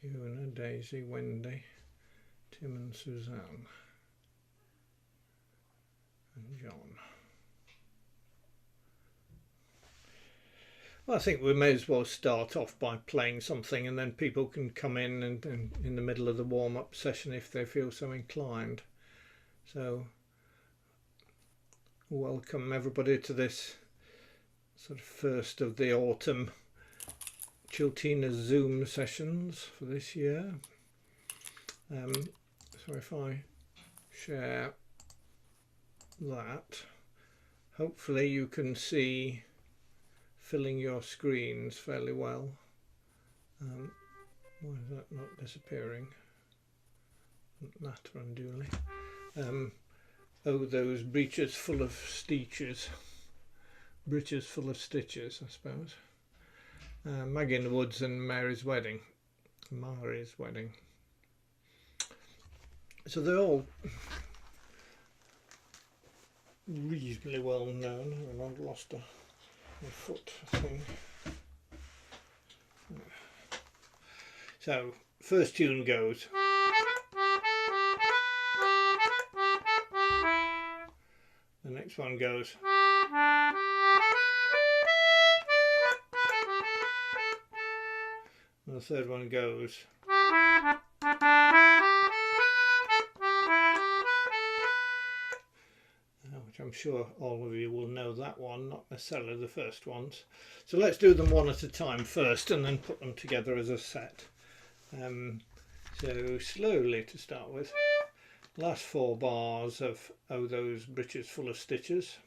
Una, Daisy, Wendy, Tim and Suzanne, and John. Well, I think we may as well start off by playing something, and then people can come in and in the middle of the warm-up session if they feel so inclined. So welcome everybody to this sort of first of the autumn Chiltinas Zoom sessions for this year. So if I share that, hopefully you can see filling your screens fairly well. Why is that not disappearing? Doesn't matter unduly. Oh, those breeches full of stitches. Breeches full of stitches, I suppose. Maggie in the Woods and Mary's Wedding. Mary's Wedding. So they're all reasonably well known. I've lost my foot thing. So, first tune goes. The next one goes. And the third one goes. Which I'm sure all of you will know that one, not necessarily the first ones. So let's do them one at a time first and then put them together as a set. So slowly to start with. Last 4 bars of Oh Those Breeches Full of Stitches.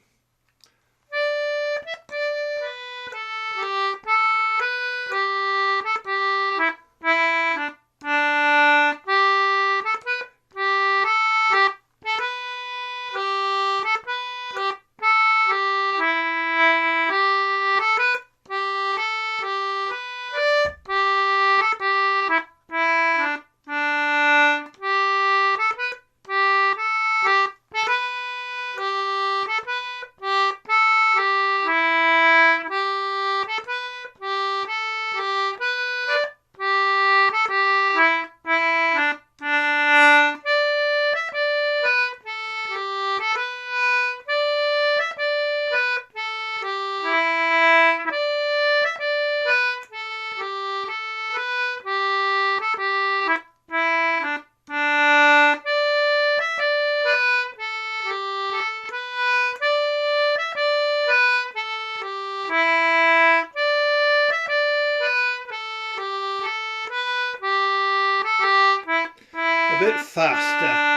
Bit faster.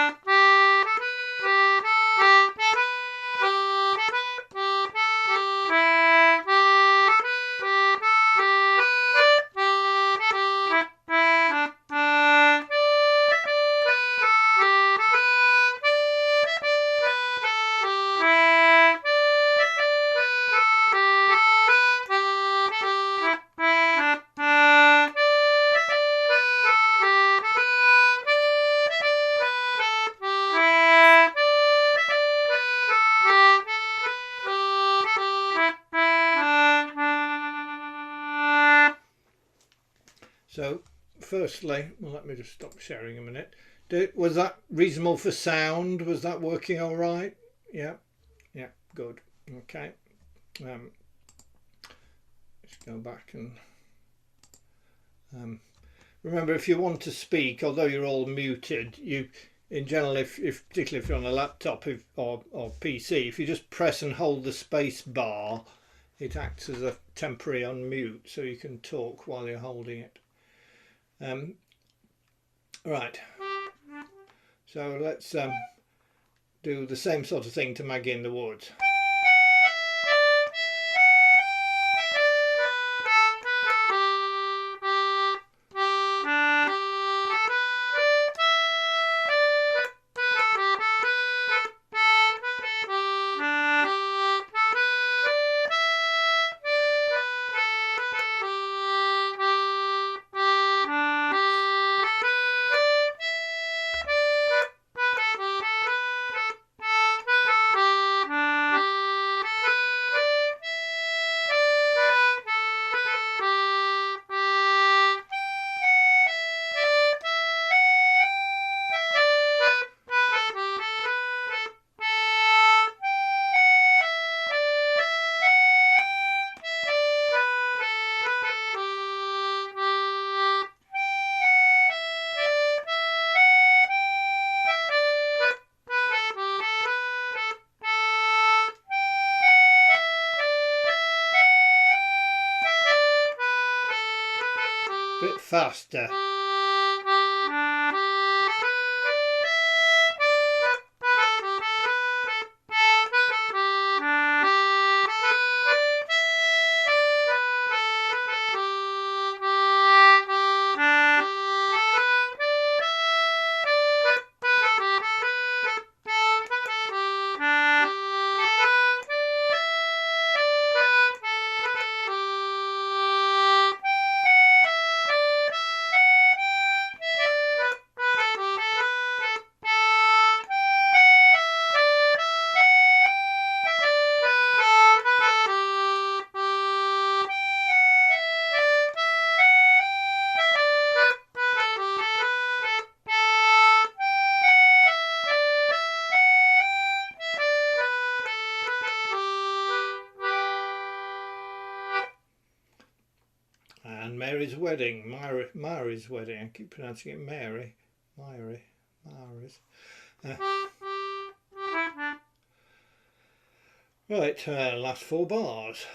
So, firstly, well, let me just stop sharing a minute. Was that reasonable for sound? Was that working all right? Yeah, yeah, good. Okay. Let's go back and remember, if you want to speak, although you're all muted, you, in general, if particularly if you're on a laptop or PC, if you just press and hold the space bar, it acts as a temporary unmute, so you can talk while you're holding it. Right, so let's do the same sort of thing to Maggie in the Woods. Faster. And Mary's wedding, Mary's wedding. I keep pronouncing it Mary. Mary's. Right, last 4 bars.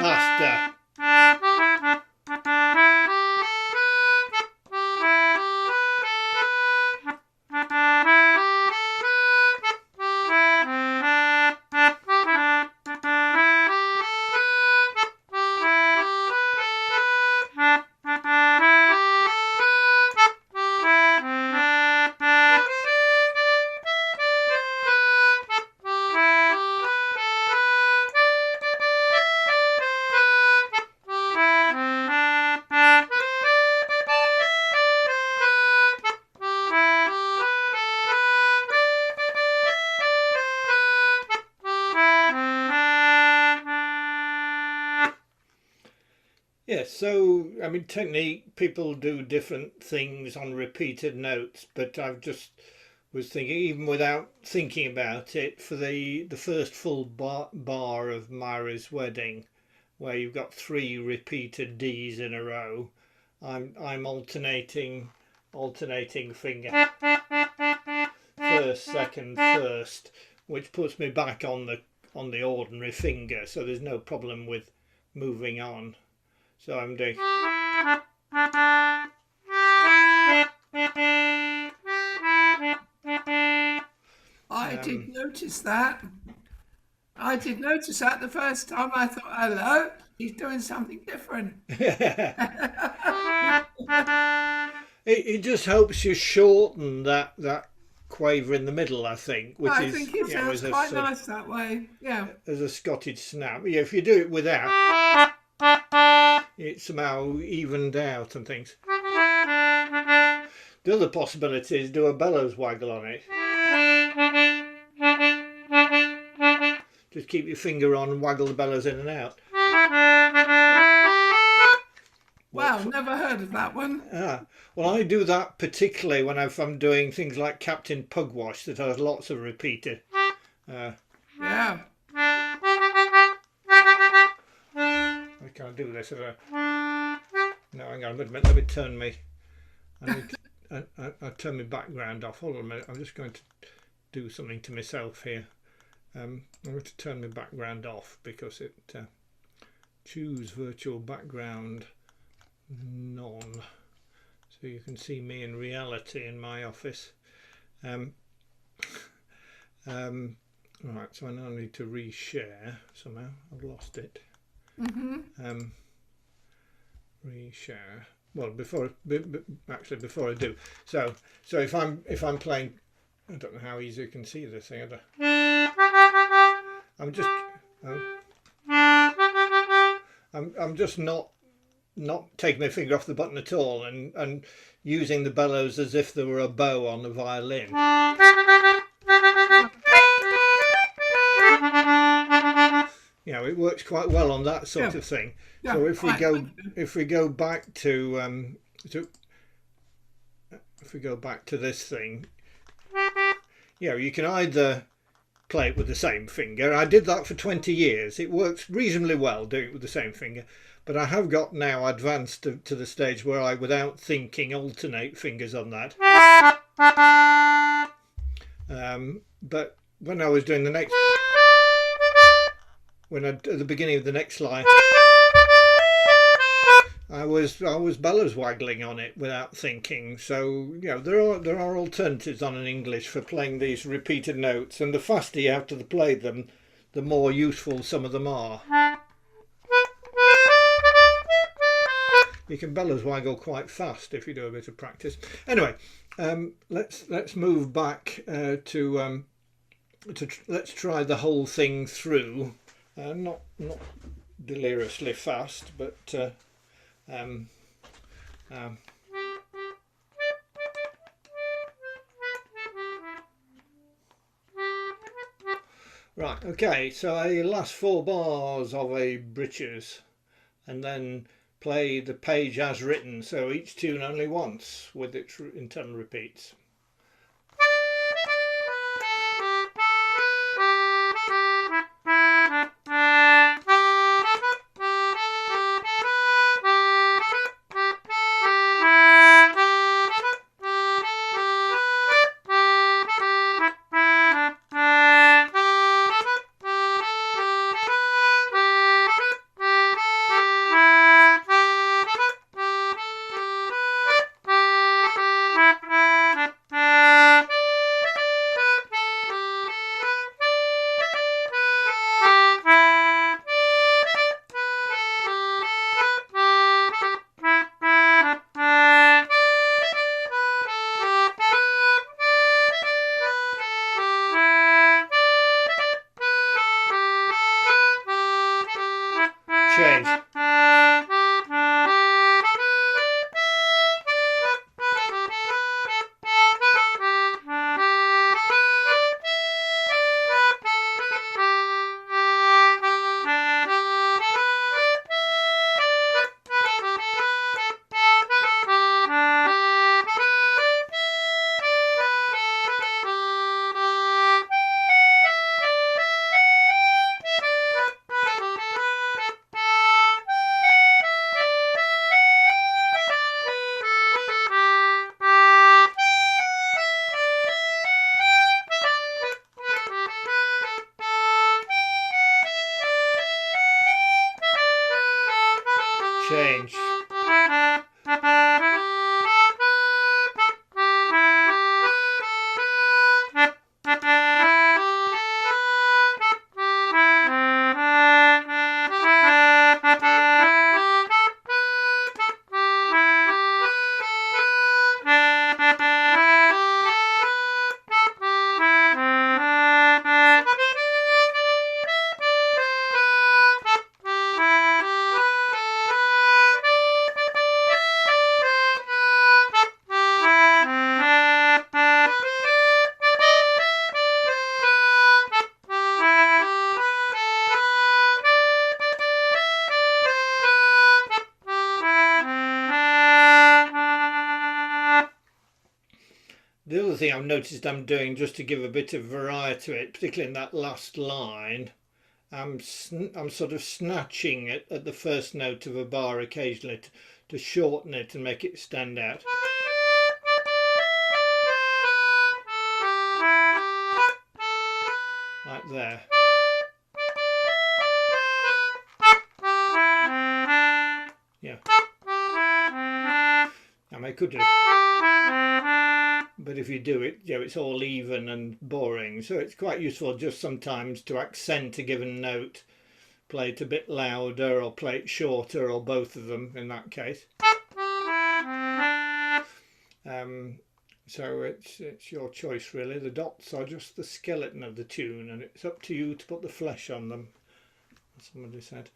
Faster. Yes, so I mean, technique, people do different things on repeated notes, but I've just was thinking, even without thinking about it, for the first full bar of Myra's wedding, where you've got 3 repeated D's in a row, I'm alternating finger, first, second, first, which puts me back on the ordinary finger, so there's no problem with moving on. So I'm doing. I did notice that. I did notice that the first time. I thought, hello, he's doing something different. It just helps you shorten that quaver in the middle, I think, which I is, think it sounds as quite nice that way. Yeah. as a Scottish snap. Yeah, if you do it without, it's somehow evened out and things. The other possibility is do a bellows waggle on it. Just keep your finger on and waggle the bellows in and out. Wow, never heard of that one. Well, I do that particularly when I'm doing things like Captain Pugwash that has lots of repeated. Yeah. I can't do this. No, hang on a minute. Let me turn me. I'll turn my background off. Hold on a minute. I'm just going to do something to myself here. I'm going to turn my background off because it choose virtual background none, so you can see me in reality in my office. Right, so I now need to reshare somehow. I've lost it. Reshare. Well, before I do, so if I'm playing, I don't know how easy you can see this thing. I'm just I'm just not taking my finger off the button at all, and using the bellows as if there were a bow on the violin. You know, it works quite well on that sort of thing. Yeah, so if we go back to this thing, you know, you can either play it with the same finger. I did that for 20 years. It works reasonably well doing it with the same finger, but I have got now advanced to the stage where I, without thinking, alternate fingers on that. But when I was doing the next, at the beginning of the next line, I was bellows waggling on it without thinking. So, you know, there are alternatives on an English for playing these repeated notes, and the faster you have to play them, the more useful some of them are. You can bellows waggle quite fast if you do a bit of practice. Anyway, let's move back to let's try the whole thing through. Not deliriously fast, but right, okay, so a last 4 bars of a breeches, and then play the page as written, so each tune only once with its internal repeats. Change. Change. The other thing I've noticed I'm doing, just to give a bit of variety to it, particularly in that last line, I'm sort of snatching it at the first note of a bar occasionally to shorten it and make it stand out. Like there. Yeah. I could do, but if you do it, you know, it's all even and boring, so it's quite useful just sometimes to accent a given note, play it a bit louder or play it shorter, or both of them in that case. So it's your choice really. The dots are just the skeleton of the tune, and it's up to you to put the flesh on them, as somebody said.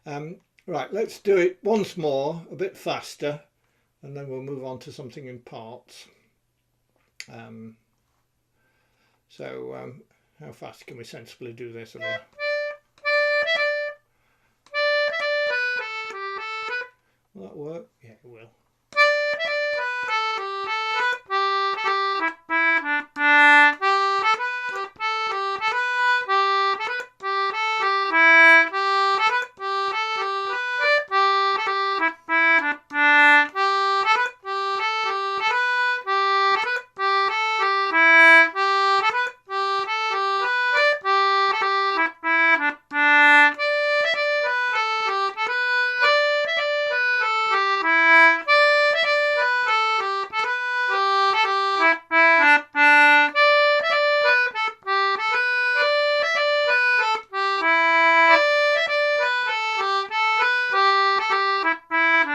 Right, let's do it once more, a bit faster, and then we'll move on to something in parts. How fast can we sensibly do this? Will that work? Yeah, it will.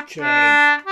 Change.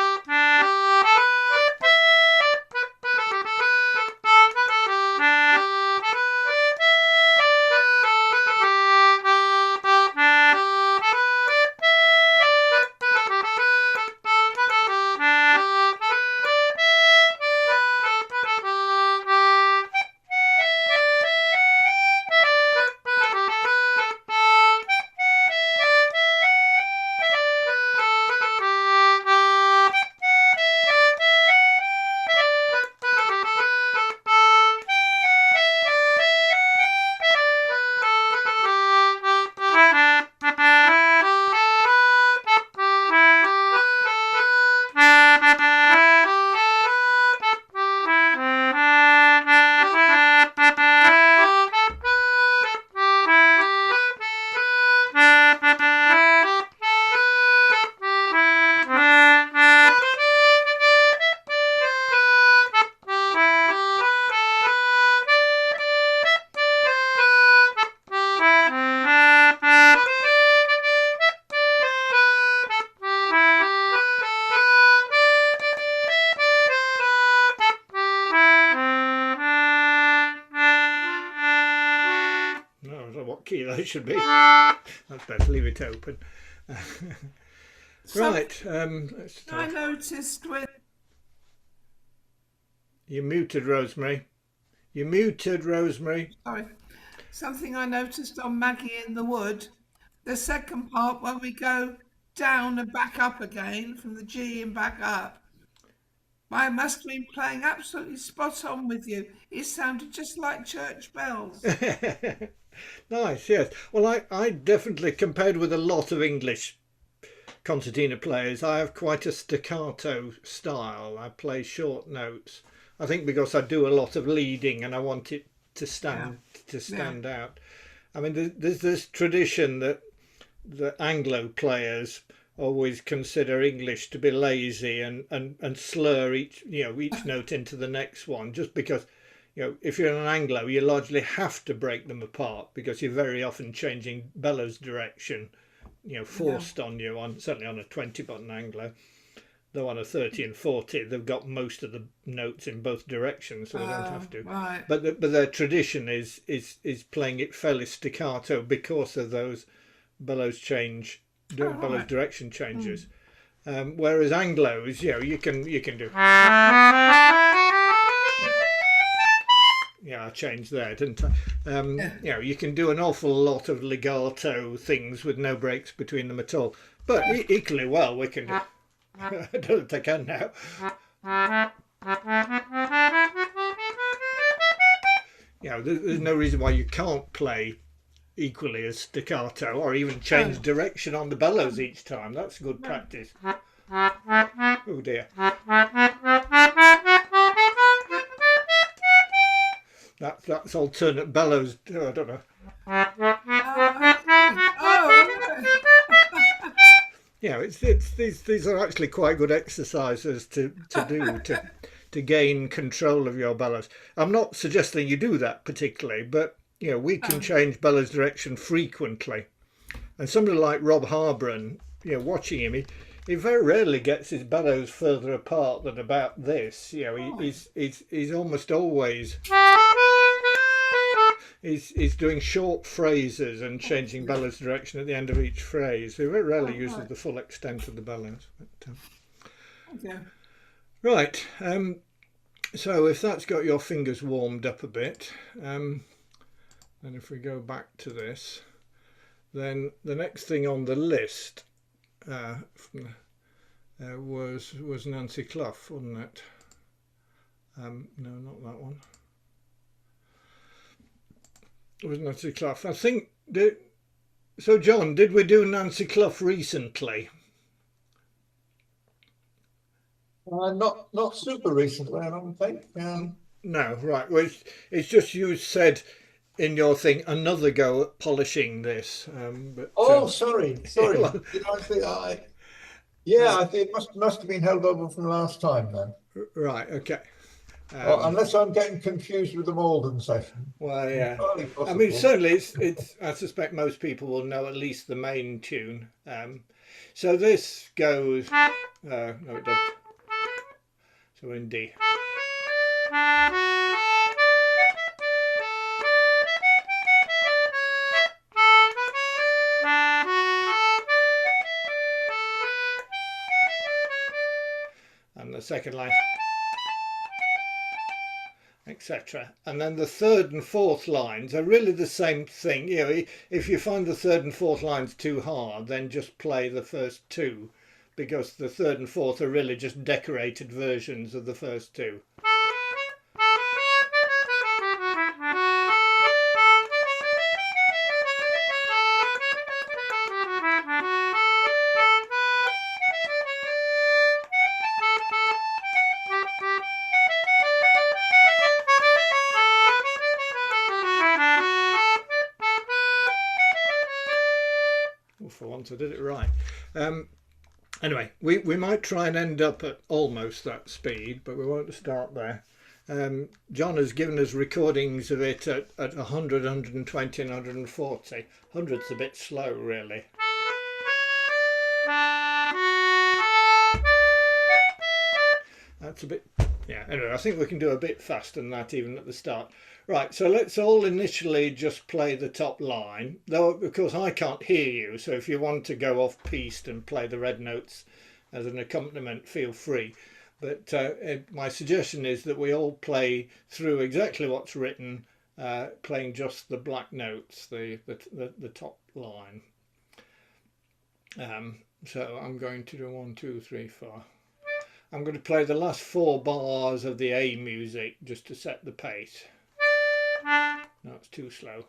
Key that should be. That's better, leave it open. Right, let's start. I noticed with... You're muted, Rosemary. You're muted, Rosemary. Sorry. Something I noticed on Maggie in the Wood, the second part, when we go down and back up again, from the G and back up, I must have been playing absolutely spot on with you. It sounded just like church bells. Nice, yes. Well, I definitely, compared with a lot of English concertina players, I have quite a staccato style. I play short notes. I think because I do a lot of leading and I want it to stand out. I mean, there's this tradition that the Anglo players always consider English to be lazy and slur each note into the next one, just because, if you're an Anglo, you largely have to break them apart because you're very often changing bellows direction, forced on you, certainly on a 20-button Anglo. Though on a 30 and 40, they've got most of the notes in both directions, so they don't have to. Right. But their tradition is playing it fairly staccato because of those bellows direction changes. Whereas Anglos, you can do. Yeah, I changed there, didn't I? You can do an awful lot of legato things with no breaks between them at all. But equally well, we can do. I don't think I can now. There's no reason why you can't play equally as staccato or even change direction on the bellows each time. That's good practice. Oh dear. That's alternate bellows. I don't know. These are actually quite good exercises to do to gain control of your bellows. I'm not suggesting you do that particularly, but we can change bellows direction frequently, And somebody like Rob Harbron, watching him, he very rarely gets his bellows further apart than about this. He's almost always he's doing short phrases and changing bellows direction at the end of each phrase. He very rarely uses the full extent of the bellows. But, Okay. right. So if that's got your fingers warmed up a bit, and if we go back to this, then the next thing on the list was Nancy Clough, wasn't it? No, not that one. It was Nancy Clough. I think. So, John, did we do Nancy Clough recently? Not super recently, I don't think. No, right. Well, it's just you said in your thing another go at polishing this. Sorry. Did I think I think it must have been held over from last time then. Right. Okay. Unless I'm getting confused with the Malden session. Well, yeah. I mean, certainly, it's. I suspect most people will know at least the main tune. So this goes. No, it doesn't. So in D. And the second line, etc. And then the third and fourth lines are really the same thing. If you find the third and fourth lines too hard, then just play the first two, because the third and fourth are really just decorated versions of the first two. For once I did it right. Anyway, we might try and end up at almost that speed, but we won't start there. John has given us recordings of it at 100, 120 and 140. 100's a bit slow, really. That's a bit... Yeah, anyway, I think we can do a bit faster than that even at the start. Right, so let's all initially just play the top line, though of course I can't hear you, so if you want to go off piste and play the red notes as an accompaniment, feel free. But my suggestion is that we all play through exactly what's written, playing just the black notes, the top line. So I'm going to do 1, 2, 3, 4. I'm going to play the last 4 bars of the A music just to set the pace. No, it's too slow.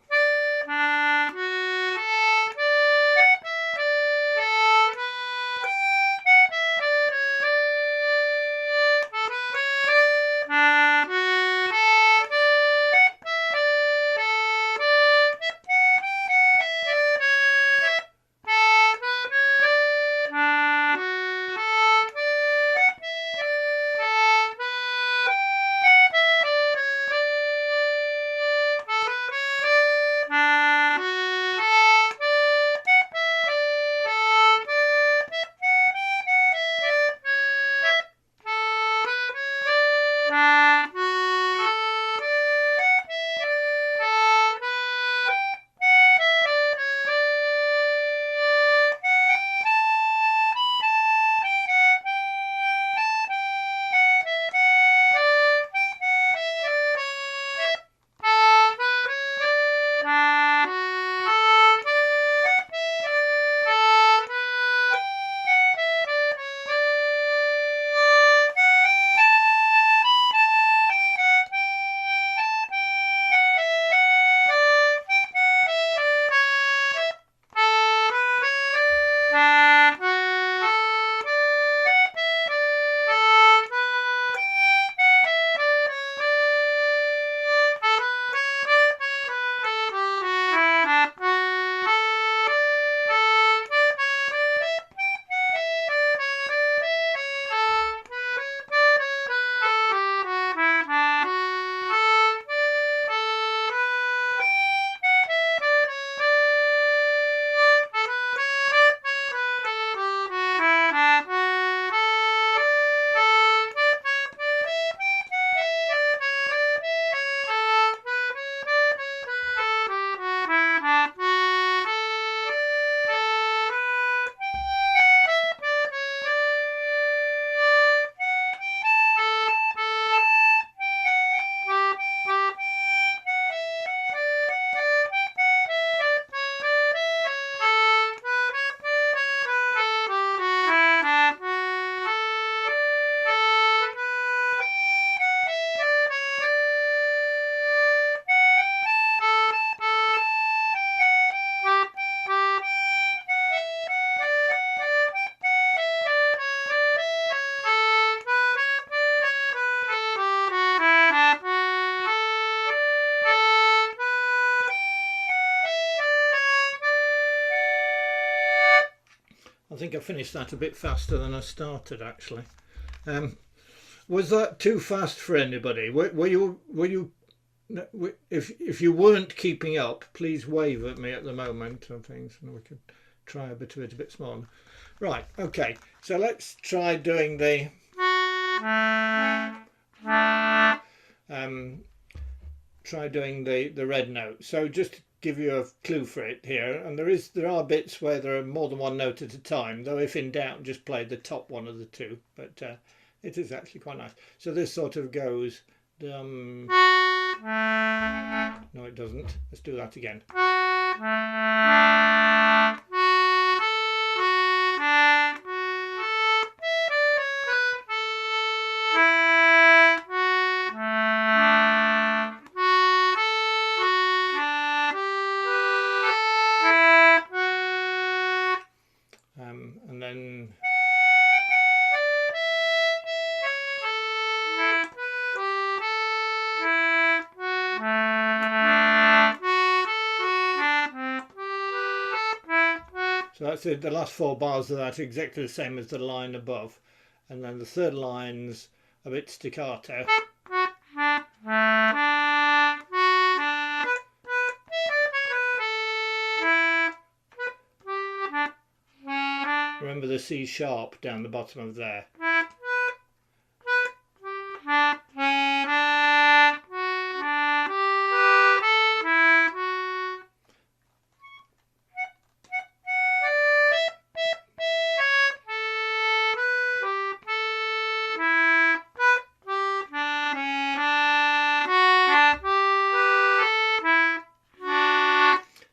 think I finished that a bit faster than I started, actually. Was that too fast for anybody? Were you? If you weren't keeping up, please wave at me at the moment and things, and we could try a bit of it a bit smaller. Right. Okay. So let's try doing the. Try doing the red note. So just to give you a clue for it here, and there are bits where there are more than one note at a time, though if in doubt just play the top one of the two, but it is actually quite nice. So this sort of goes no, it doesn't. Let's do that again. And then so that's it. The last 4 bars of that are exactly the same as the line above, and then the third line's a bit staccato. Remember the C sharp down the bottom of there.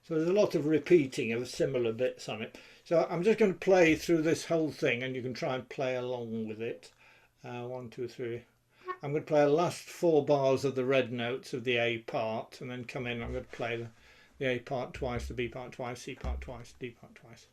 So there's a lot of repeating of similar bits on it. So I'm just going to play through this whole thing, and you can try and play along with it. 1, 2, 3. I'm going to play the last 4 bars of the red notes of the A part, and then come in. I'm going to play the A part twice, the B part twice, C part twice, D part twice.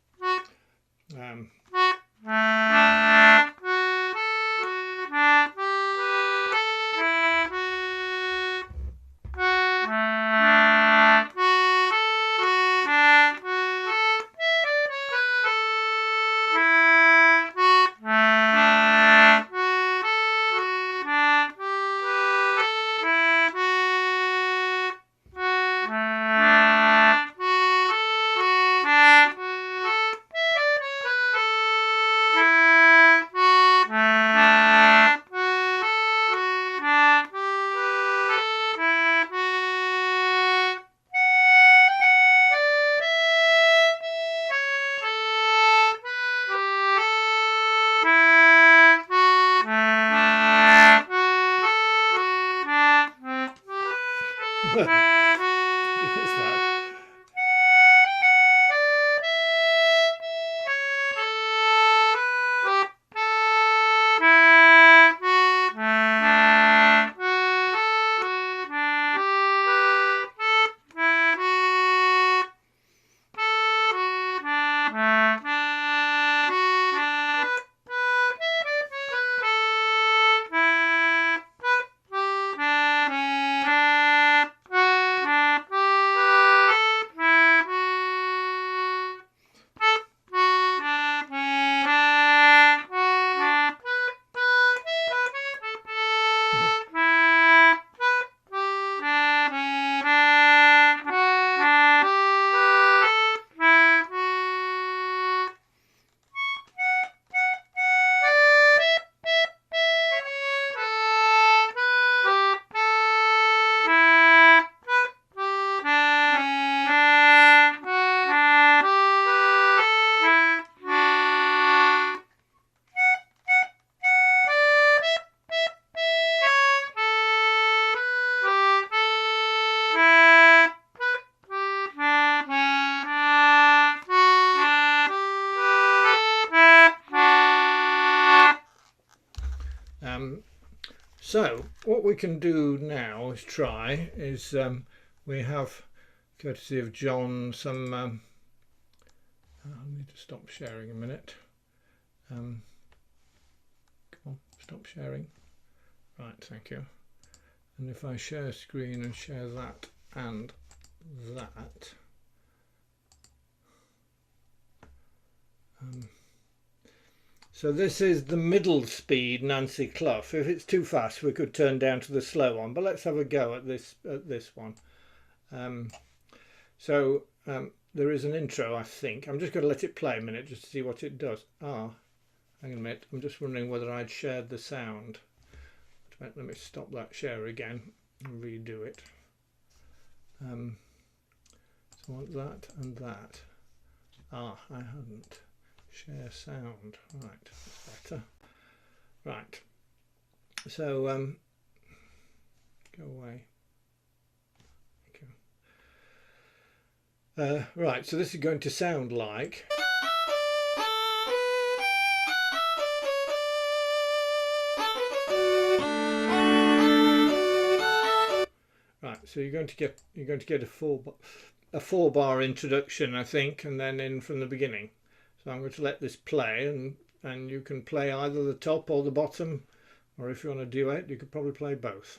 So what we can do now is we have, courtesy of John, some I need to stop sharing a minute. Come on, stop sharing. Right, thank you. And if I share screen and share that and that, So this is the middle speed Nancy Clough. If it's too fast, we could turn down to the slow one, but let's have a go at this one. There is an intro, I think. I'm just going to let it play a minute just to see what it does. Hang on a minute. I'm just wondering whether I'd shared the sound. Let me stop that share again and redo it. So I want that and that. I hadn't. Share sound. Right, that's better. Right. So go away. Okay. Right, so this is going to sound like. Right, so you're going to get a four bar introduction, I think, and then in from the beginning. So I'm going to let this play, and you can play either the top or the bottom, or if you want a duet, you could probably play both.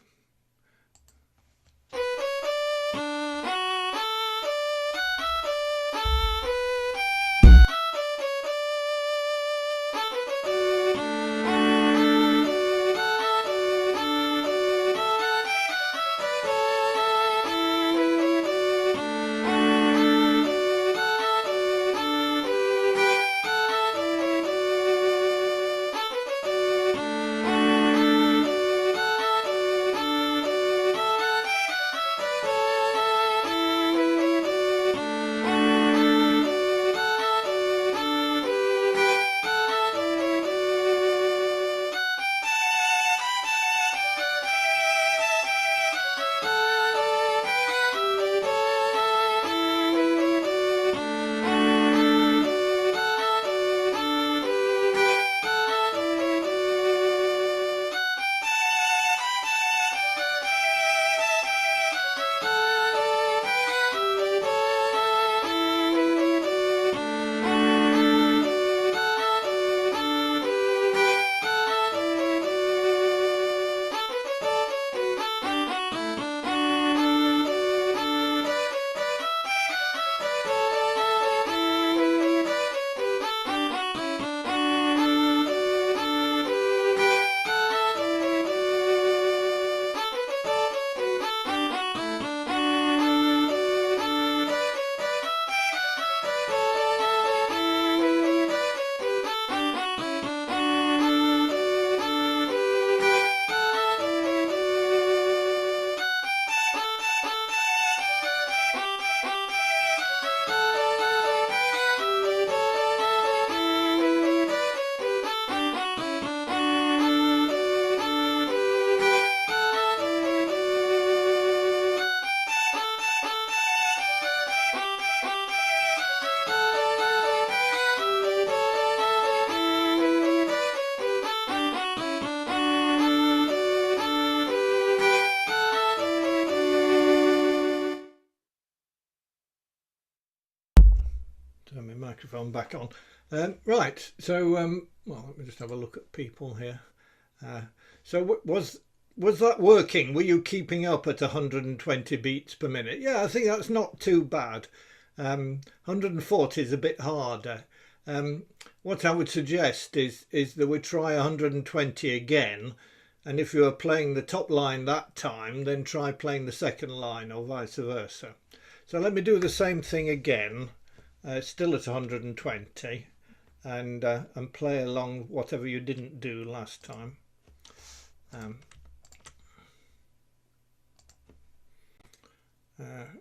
Turn my microphone back on. Right, so well, let me just have a look at people here. So was that working? Were you keeping up at 120 beats per minute? Yeah, I think that's not too bad. 140 is a bit harder. What I would suggest is that we try 120 again, and if you are playing the top line that time, then try playing the second line, or vice versa. So let me do the same thing again. Still at 120, and play along whatever you didn't do last time.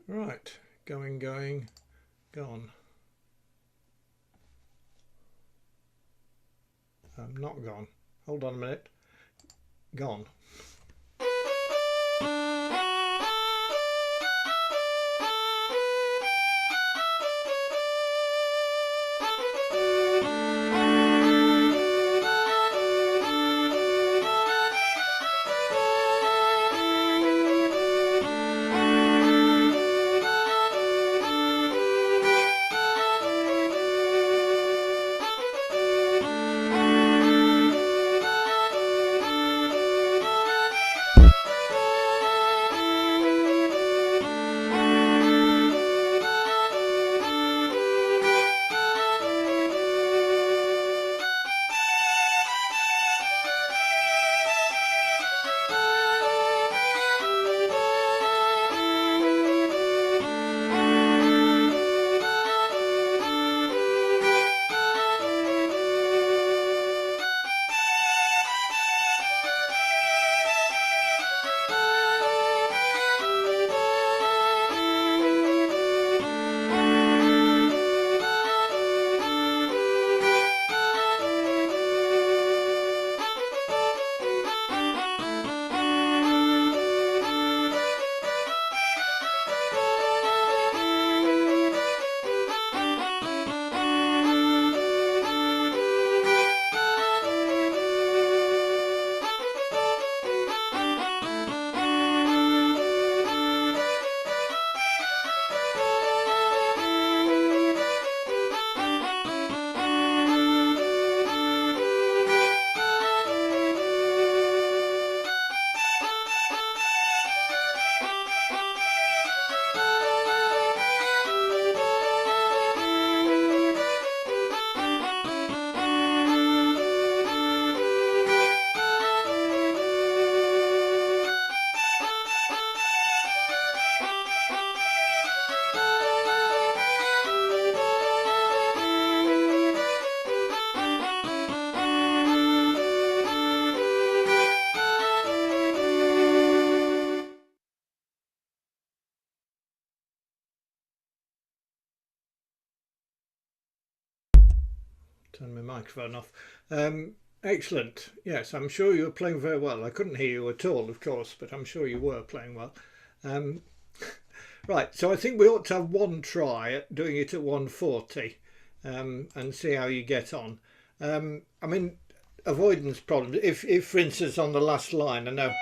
Right, going, gone. Not gone. Hold on a minute. Gone. turn my microphone off. Excellent. Yes, I'm sure you were playing very well. I couldn't hear you at all, of course, but I'm sure you were playing well. Right, so I think we ought to have one try at doing it at 140 and see how you get on. I mean, avoidance problems. If for instance, on the last line, I know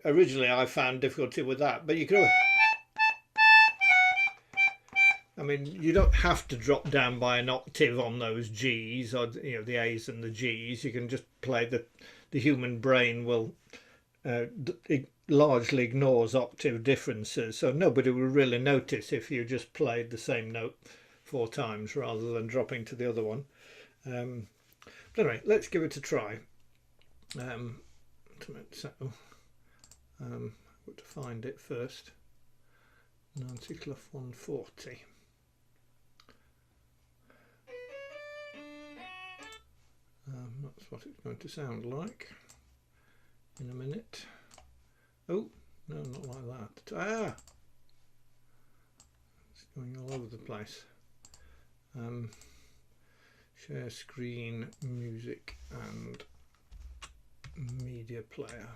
originally I found difficulty with that, but you could. I mean, you don't have to drop down by an octave on those G's or the A's and the G's. You can just play the human brain will it largely ignores octave differences, so nobody will really notice if you just played the same note 4 times rather than dropping to the other one. But anyway, let's give it a try. So I've got to find it first. Nancy Clough 140. That's what it's going to sound like in a minute. Oh, no, not like that. Ah! It's going all over the place. Share screen, music and media player.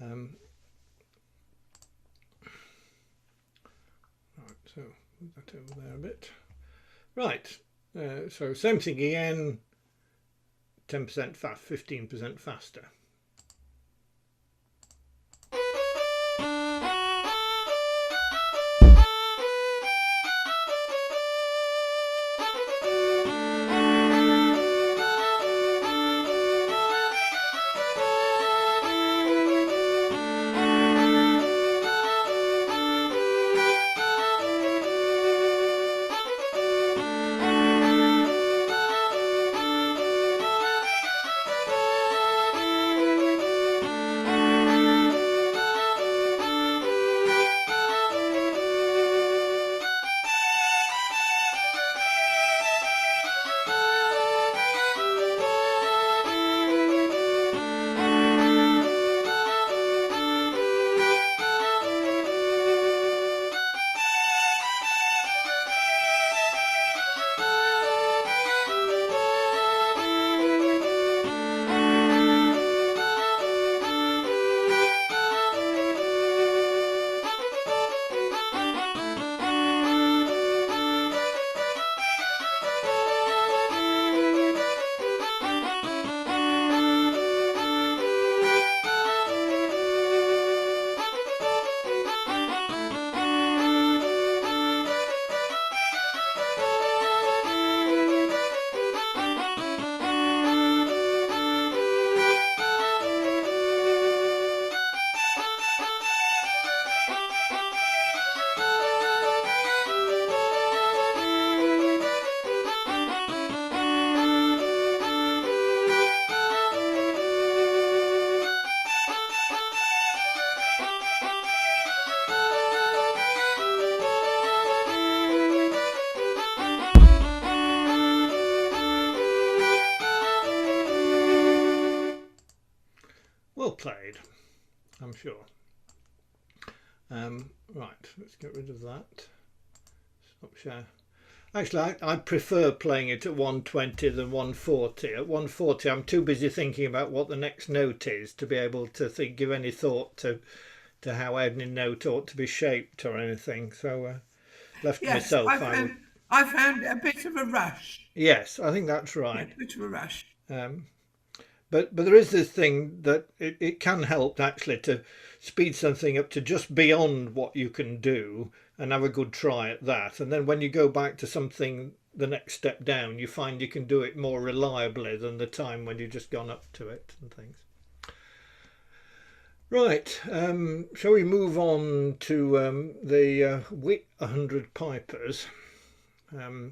Right, so move that over there a bit. Right, so same thing again, 10% fast, 15% faster. Well played, I'm sure. Right, let's get rid of that. Stop share. Actually, I prefer playing it at 120 than 140. At 140, I'm too busy thinking about what the next note is to be able to give any thought to how any note ought to be shaped or anything. So, left to myself, I found a bit of a rush. Yes, I think that's right. Yeah, a bit of a rush. But there is this thing that it can help actually to speed something up to just beyond what you can do and have a good try at that. And then when you go back to something the next step down, you find you can do it more reliably than the time when you've just gone up to it and things. Right, shall we move on to the Witt 100 pipers? So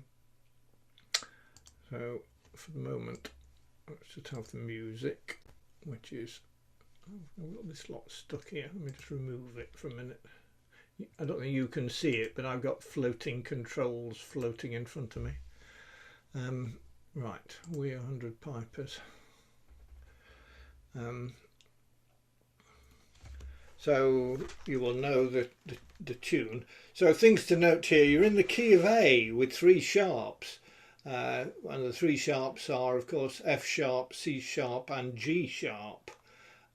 for the moment, let's just have the music, which is, I've got this lot stuck here. Let me just remove it for a minute. I don't think you can see it, but I've got floating controls floating in front of me. Right, we're 100 pipers. so you will know the tune. So things to note here: you're in the key of A with 3 sharps. And the 3 sharps are, of course, F sharp, C sharp, and G sharp.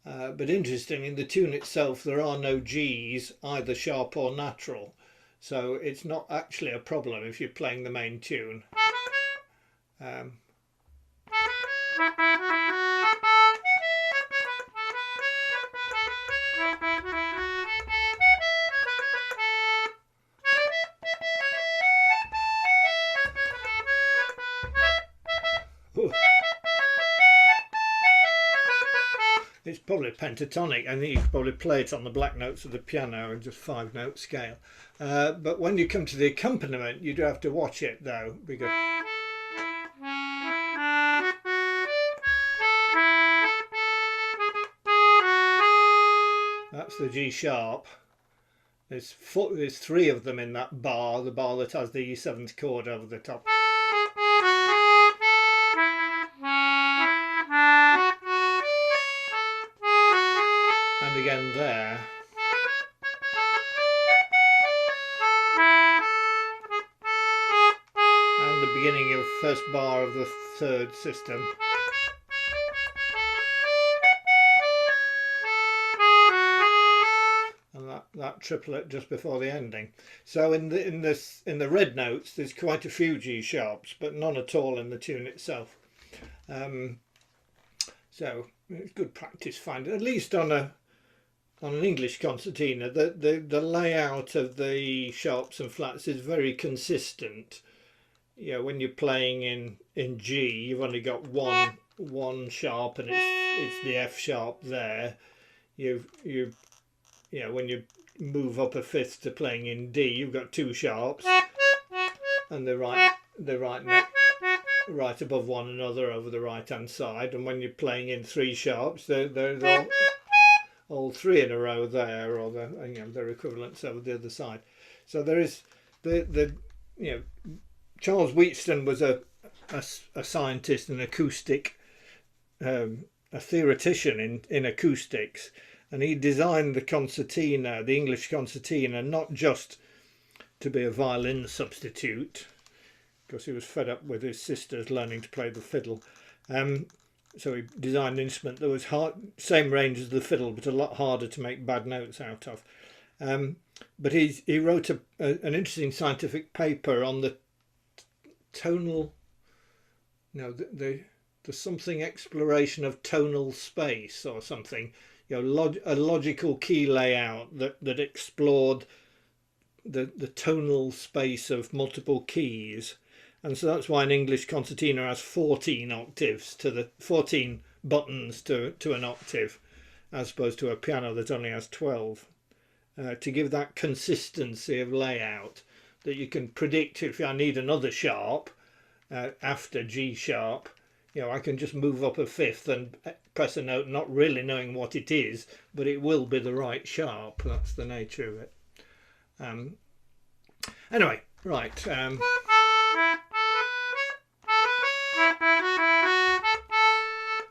But interesting, in the tune itself, there are no Gs, either sharp or natural. So it's not actually a problem if you're playing the main tune. It's probably pentatonic. I think you could probably play it on the black notes of the piano and just 5-note scale. But when you come to the accompaniment, you do have to watch it though, because that's the G sharp. There's 3 of them in that bar, the bar that has the E7th chord over the top. And again there. And the beginning of first bar of the 3rd system. And that triplet just before the ending. So in the red notes there's quite a few G sharps, but none at all in the tune itself. So it's good practice finding, at least on an English concertina. The layout of the sharps and flats is very consistent. You know, when you're playing in G, you've only got one sharp, and it's the F sharp there. You know, when you move up a 5th to playing in D, you've got 2 sharps, and they're right above one another over the right hand side. And when you're playing in 3 sharps, they're all 3 in a row there, or their equivalents over the other side. So there is Charles Wheatstone was a scientist, an acoustic, a theoretician in acoustics, and he designed the concertina, the English concertina, not just to be a violin substitute, because he was fed up with his sisters learning to play the fiddle. So he designed an instrument that was same range as the fiddle, but a lot harder to make bad notes out of. But he wrote an interesting scientific paper on the tonal, the something exploration of tonal space or something. A logical key layout that explored the tonal space of multiple keys. And so that's why an English concertina has 14 octaves 14 buttons to an octave, as opposed to a piano that only has 12, to give that consistency of layout that you can predict. If I need another sharp after G sharp, I can just move up a 5th and press a note, not really knowing what it is, but it will be the right sharp. That's the nature of it. Anyway, right.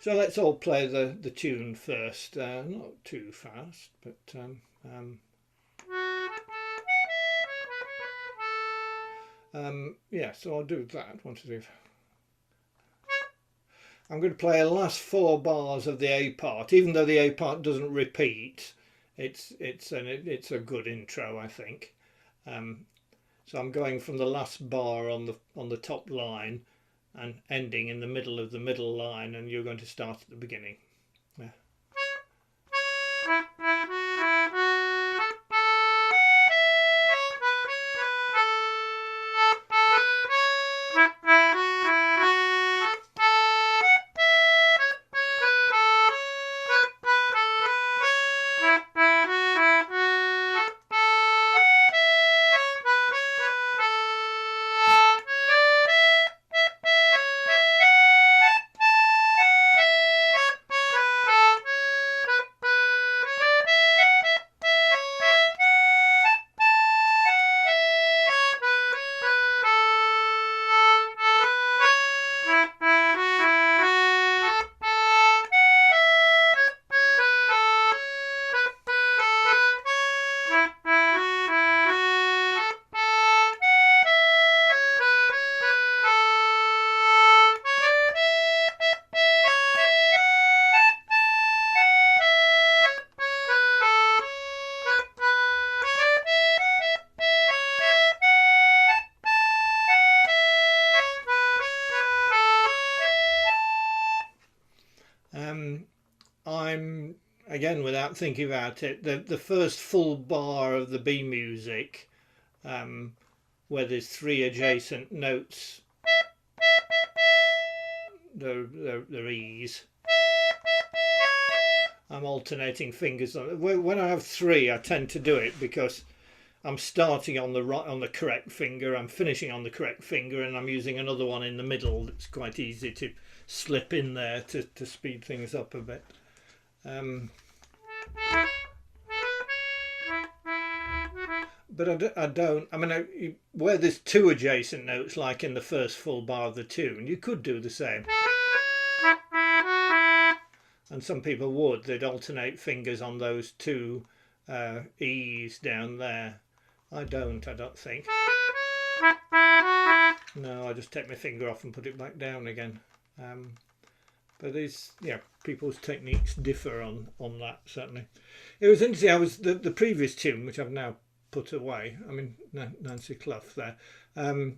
So let's all play the tune first, not too fast, but yeah, so I'll do that. 1, 2, 3. I'm going to play the last 4 bars of the A part, even though the A part doesn't repeat. It's a good intro, I think. So I'm going from the last bar on the top line and ending in the middle of the middle line, and you're going to start at the beginning. Yeah. again, without thinking about it, the first full bar of the B music, where there's 3 adjacent notes, they're E's. I'm alternating fingers on. When I have 3, I tend to do it because I'm starting on the correct finger, I'm finishing on the correct finger, and I'm using another one in the middle. It's quite easy to slip in there to speed things up a bit. But I don't. I mean, where there's 2 adjacent notes, like in the first full bar of the tune, you could do the same. And some people would. They'd alternate fingers on those 2 E's down there. I don't think. No, I just take my finger off and put it back down again. But it's, yeah, people's techniques differ on that, certainly. It was interesting. I was the previous tune, which I've now put away. I mean, Nancy Clough there. I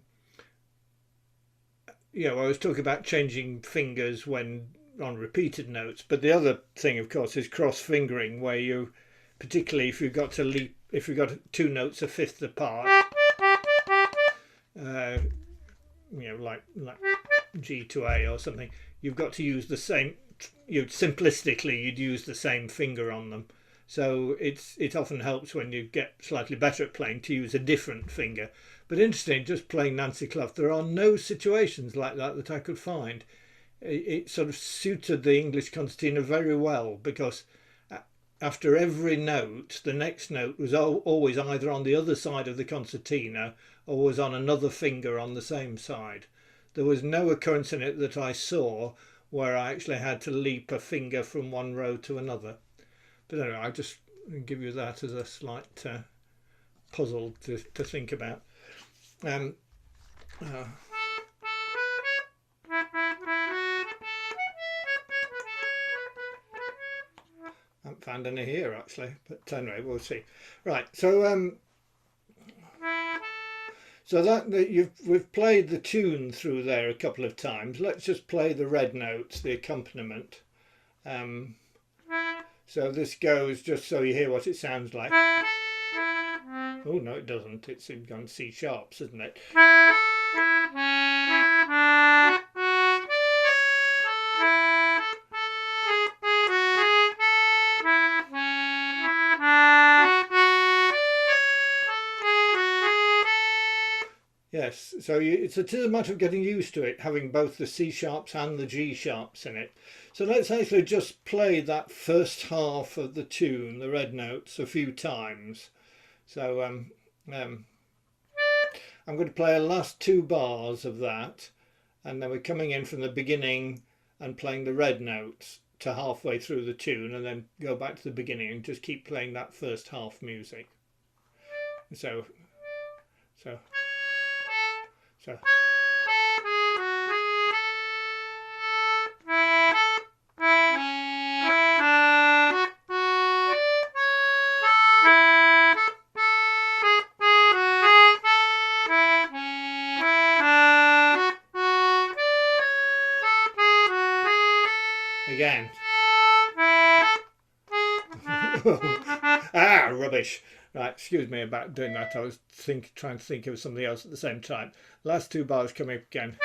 was talking about changing fingers when on repeated notes, but the other thing, of course, is cross fingering, where you, particularly if you've got 2 notes a fifth apart, like G to A or something, you've got to use the same. Simplistically, you'd use the same finger on them. So it often helps when you get slightly better at playing to use a different finger. But interesting, just playing Nancy Clough, there are no situations like that I could find. It sort of suited the English concertina very well, because after every note, the next note was always either on the other side of the concertina or was on another finger on the same side. There was no occurrence in it that I saw where I actually had to leap a finger from one row to another. But anyway, I just give you that as a slight puzzle to think about. I haven't found any here actually, but anyway, we'll see. Right, so we've played the tune through there a couple of times. Let's just play the red notes, the accompaniment. So this goes, just so you hear what it sounds like. Oh no, it doesn't. It's gone C sharps, isn't it? Yes, so it's a matter of getting used to it, having both the C sharps and the G sharps in it. So let's actually just play that first half of the tune, the red notes, a few times. So I'm going to play the last 2 bars of that, and then we're coming in from the beginning and playing the red notes to halfway through the tune, and then go back to the beginning and just keep playing that first half music. So. Again. Rubbish. Right, excuse me about doing that. I was trying to think of something else at the same time. Last 2 bars coming up again.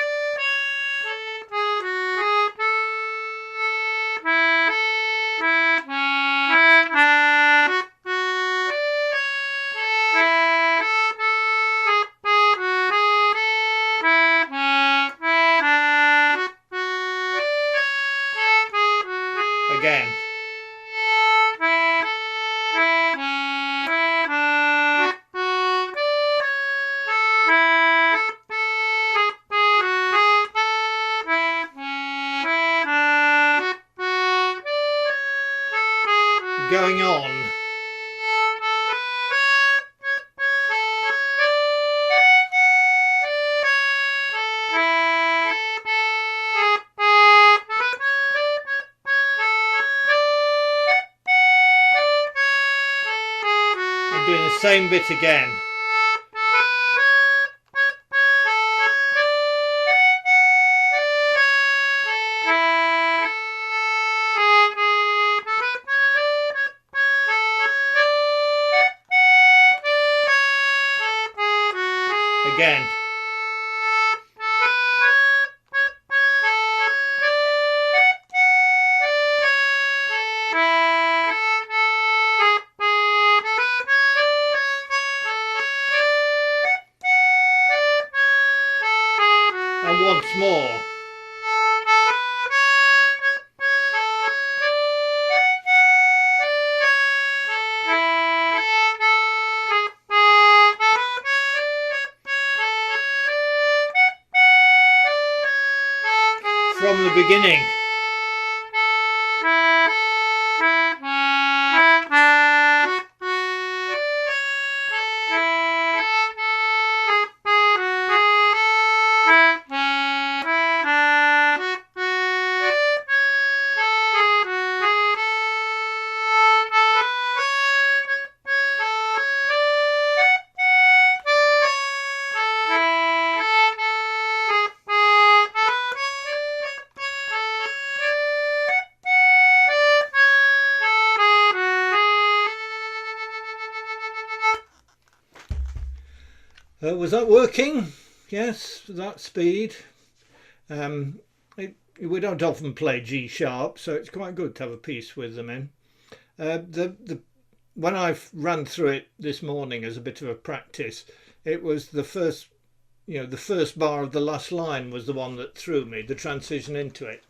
Again. Going on. I'm doing the same bit again. again. And once more. From the beginning. Was that working? Yes, that speed. We don't often play G sharp, so it's quite good to have a piece with them in. When I ran through it this morning as a bit of a practice, it was the first, the first bar of the last line was the one that threw me, the transition into it.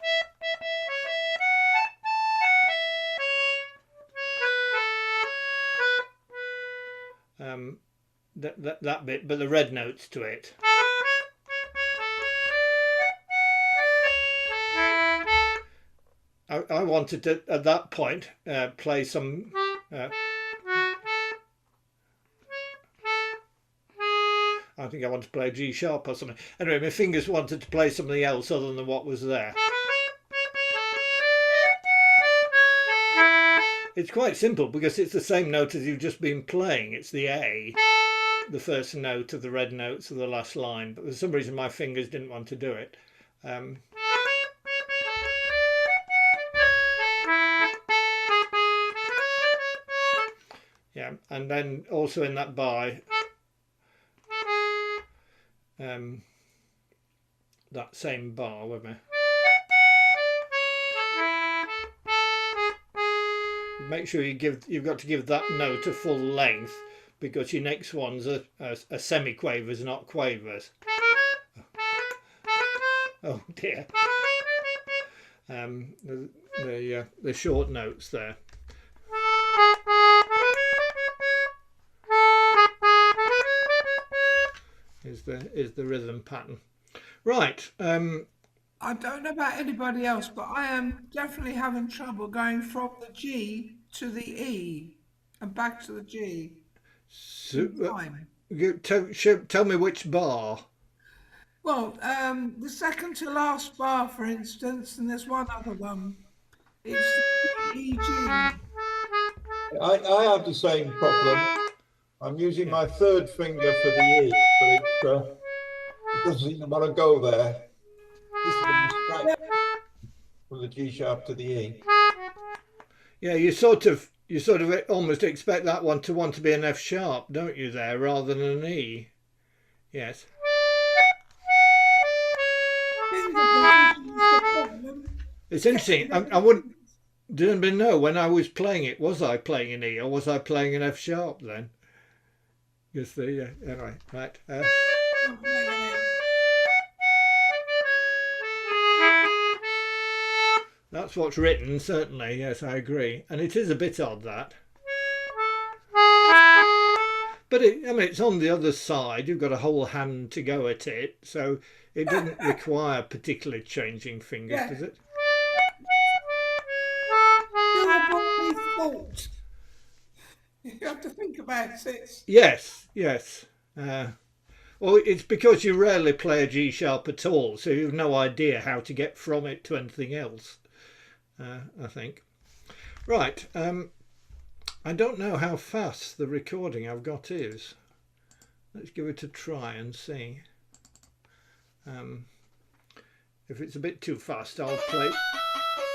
That bit, but the red notes to it. I wanted to, at that point, play some. I think I wanted to play G sharp or something. Anyway, my fingers wanted to play something else other than what was there. It's quite simple because it's the same note as you've just been playing. It's the A, the first note of the red notes of the last line. But for some reason my fingers didn't want to do it. Yeah, and then also in that bar, that same bar with me. Make sure you've got to give that note a full length because your next one's a semi-quavers, not quavers. Oh dear. The short notes there. Is the rhythm pattern. Right. I don't know about anybody else, but I am definitely having trouble going from the G to the E and back to the G. So, tell me which bar. Well, the second to last bar, for instance, and there's one other one. It's the E, G. I have the same problem. I'm using my third finger for the E, but it doesn't even want to go there. This is a distraction from the G sharp to the E. Yeah, you sort of almost expect that one to want to be an F sharp, don't you, there, rather than an E? Yes. It's interesting. I didn't know when I was playing it. Was I playing an E or was I playing an F sharp then? Yes, anyway, right. That's what's written, certainly. Yes, I agree, and it is a bit odd that. But it's on the other side. You've got a whole hand to go at it, so it doesn't require particularly changing fingers, does it? You have to think about it. Yes. Well, it's because you rarely play a G sharp at all, so you have no idea how to get from it to anything else. I think. Right. I don't know how fast the recording I've got is. Let's give it a try and see. If it's a bit too fast, I'll play.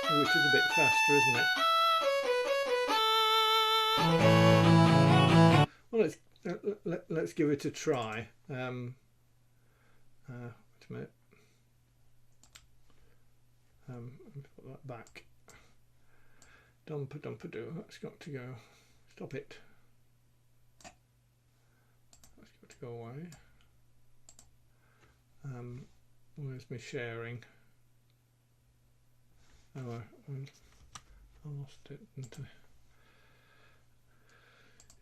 Oh, it is a bit faster, isn't it? Well, let's give it a try. Wait a minute. Let me put that back. Dumpa-dumpa-doo. That's got to go. Stop it. That's got to go away. Where's my sharing? Oh, I lost it, didn't I?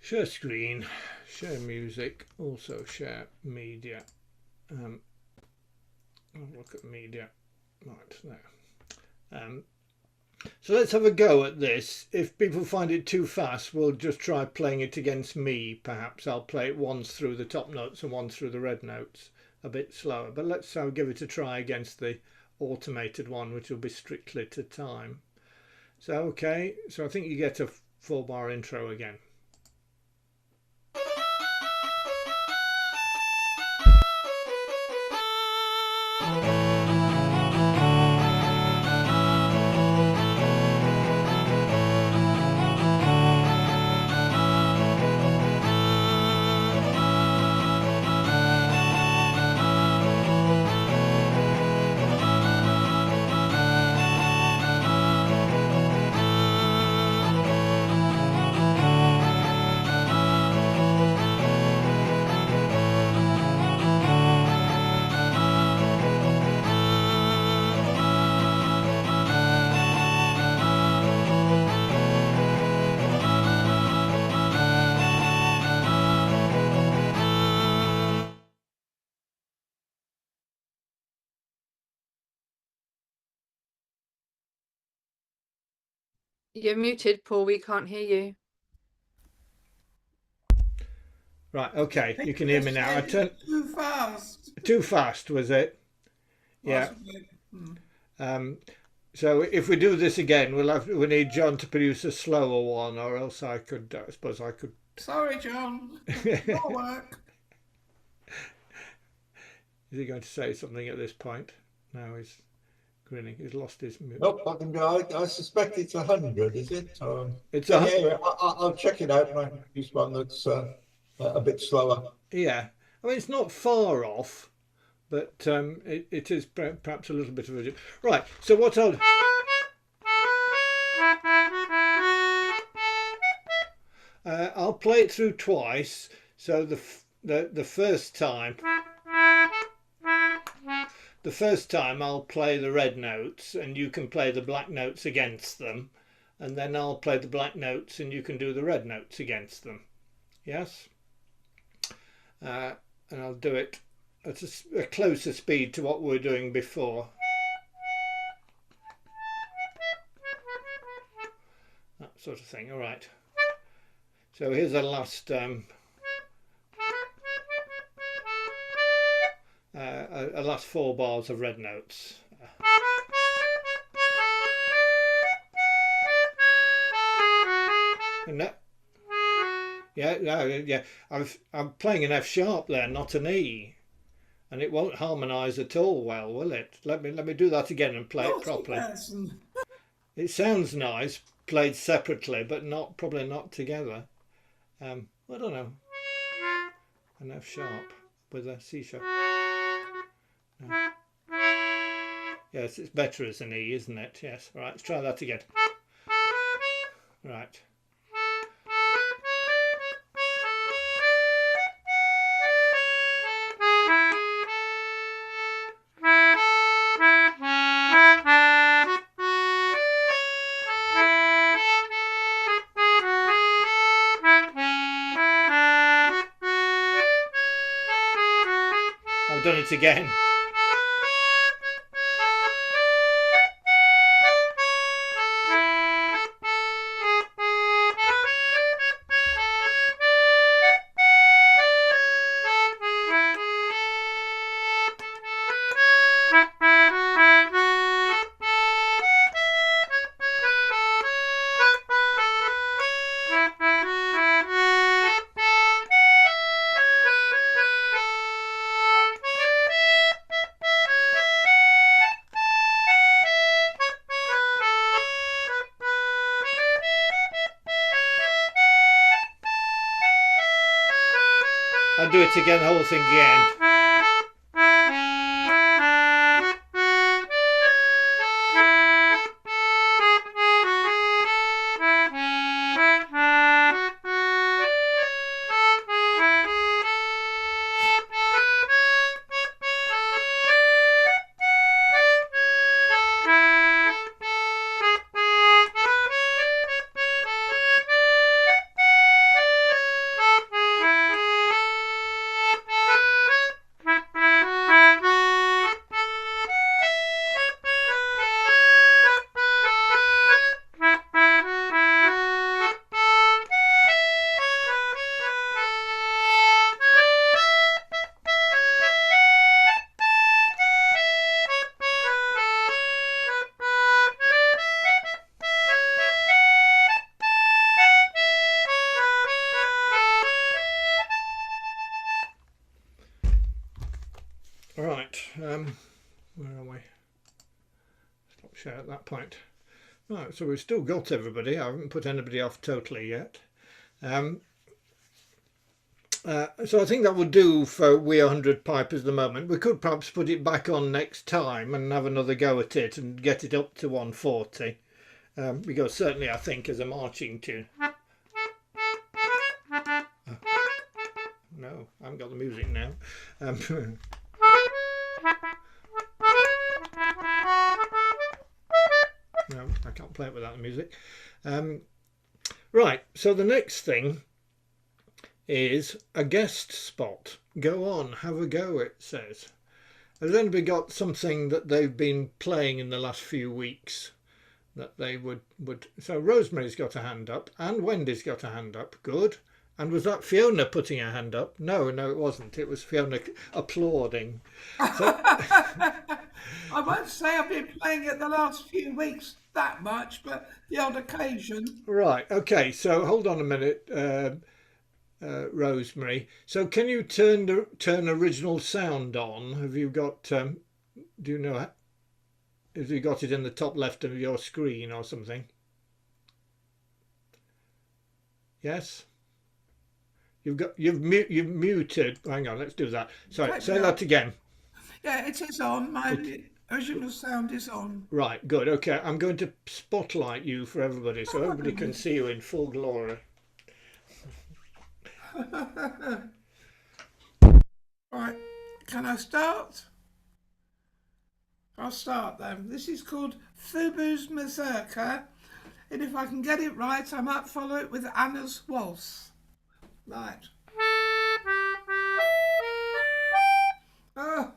Share screen, share music, also share media. I'll look at media. Right, there. So let's have a go at this. If people find it too fast, we'll just try playing it against me, perhaps. I'll play it once through the top notes and once through the red notes, a bit slower. But let's give it a try against the automated one, which will be strictly to time. So, okay, so I think you get a 4-bar intro again. You're muted, Paul. We can't hear you. Right, okay, you can hear me now. I turned too fast. too fast, was it? Yeah. Possibly. So if we do this again, we need John to produce a slower one, or else I suppose I could. Sorry, John. More work. Is he going to say something at this point? No, he's grinning. He's lost his mood. Nope, I suspect it's 100, is it? It's yeah, anyway, I'll check it out and I can use one that's a bit slower. Yeah, I mean, it's not far off, but it is perhaps a little bit of a... Right, so what I'll play it through twice. So the first time... The first time I'll play the red notes and you can play the black notes against them, and then I'll play the black notes and you can do the red notes against them. Yes? And I'll do it at a closer speed to what we were doing before. That sort of thing. All right. So here's a last... a last 4 bars of red notes. And that, yeah. I'm playing an F sharp there, not an E, and it won't harmonise at all well, will it? Let me do that again and play it properly. It sounds nice played separately, but probably not together. I don't know. An F sharp with a C sharp. No. Yes, it's better as an E, isn't it? Yes. All right, let's try that again. Right. I've done it again. I'll do it again, the whole thing again. Where are we? Stop share at that point. Right, so we've still got everybody. I haven't put anybody off totally yet. So I think that would do for We 100 Pipers at the moment. We could perhaps put it back on next time and have another go at it and get it up to 140. Because certainly I think as a marching tune. No, I haven't got the music now. No, I can't play it without the music. Right, so the next thing is a guest spot. Go on, have a go, it says. Has anybody got something that they've been playing in the last few weeks that they would... So Rosemary's got a hand up and Wendy's got a hand up. Good. And was that Fiona putting her hand up? No, it wasn't. It was Fiona applauding. So... I won't say I've been playing it the last few weeks that much, but the odd occasion. Right, okay, so hold on a minute, Rosemary. So can you turn original sound on? Have you got, do you know, have you got it in the top left of your screen or something? Yes? You've muted. Hang on, let's do that. Sorry, say that again. Yeah, it is on. My original sound is on. Right, good. Okay, I'm going to spotlight you for everybody so everybody can see you in full glory. Right, can I start? I'll start then. This is called Fubu's Mazurka, and if I can get it right, I might follow it with Anna's Waltz. Right. Oh.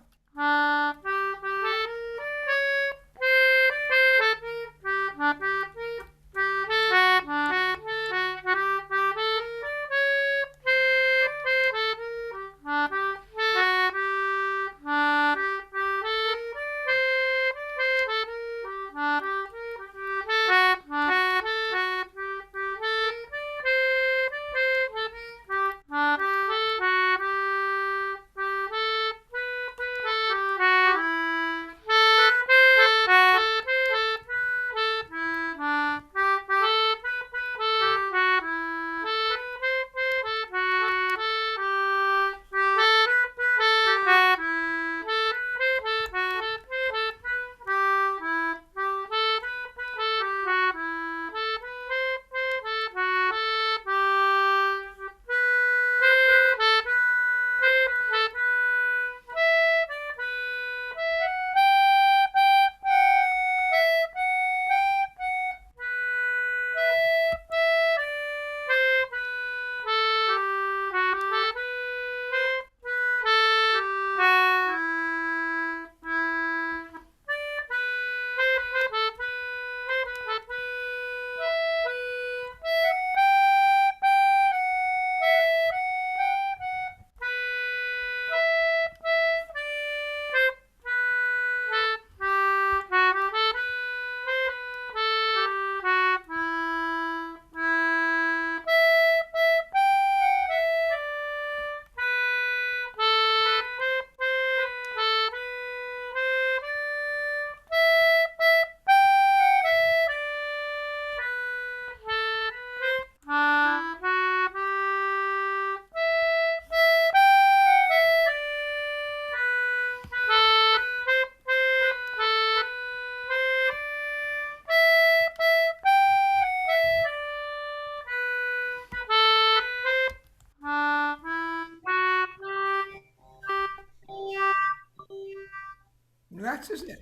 That is it.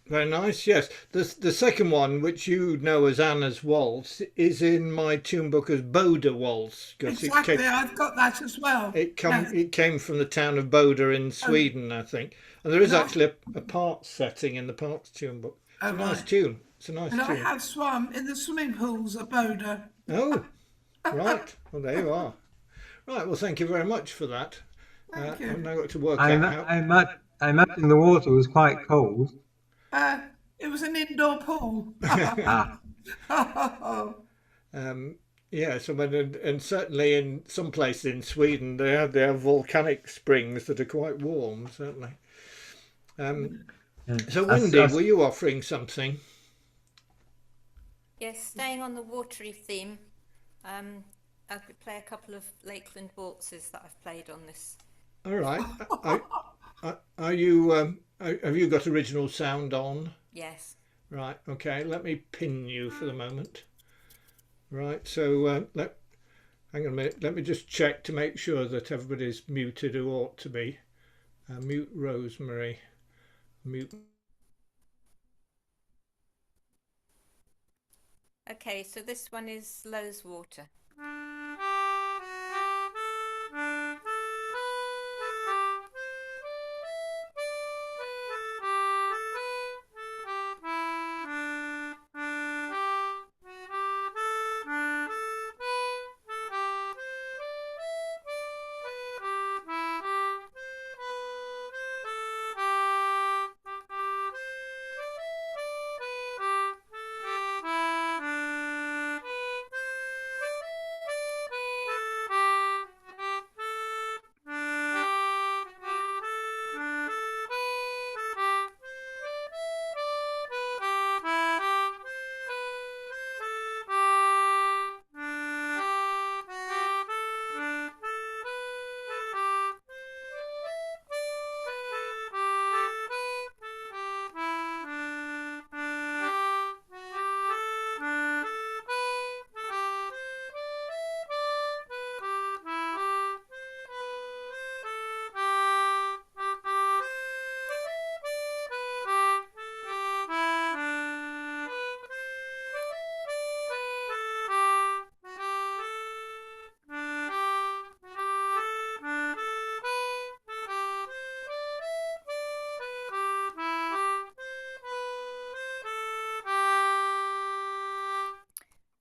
Very nice, yes. The second one, which you know as Anna's Waltz, is in my tune book as Boda Waltz. Exactly, I've got that as well. It came from the town of Boda in Sweden, I think. And there is actually a parts setting in the parts tune book. It's a nice tune. It's a nice tune. I have swum in the swimming pools at Boda. Oh, right. Well, there you are. Right, well, thank you very much for that. Thank you. I've now got to work out how... I imagine the water was quite cold. It was an indoor pool. Yes, I mean, and certainly in some places in Sweden, they have volcanic springs that are quite warm. Certainly. Um, Yeah. so, As, Wendy, as, were you offering something? Yes, staying on the watery theme, I could play a couple of Lakeland waltzes that I've played on this. All right. Are you? Have you got original sound on? Yes. Right. Okay. Let me pin you for the moment. Right. So hang on a minute. Let me just check to make sure that everybody's muted who ought to be. Mute Rosemary. Mute. Okay, so this one is Lowe's Water.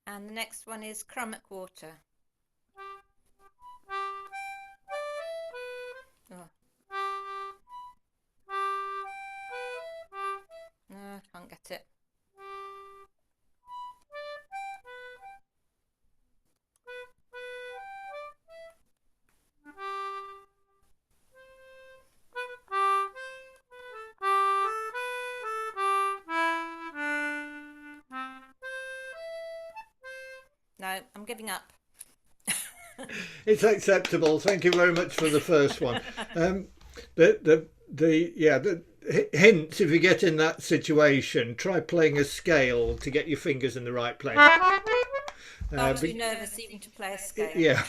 And the next one is Crummock Water. Oh. No, can't get it. No, I'm giving up. It's acceptable. Thank you very much for the first one. The hints, if you get in that situation, try playing a scale to get your fingers in the right place. I'm too nervous even to play a scale. Yeah.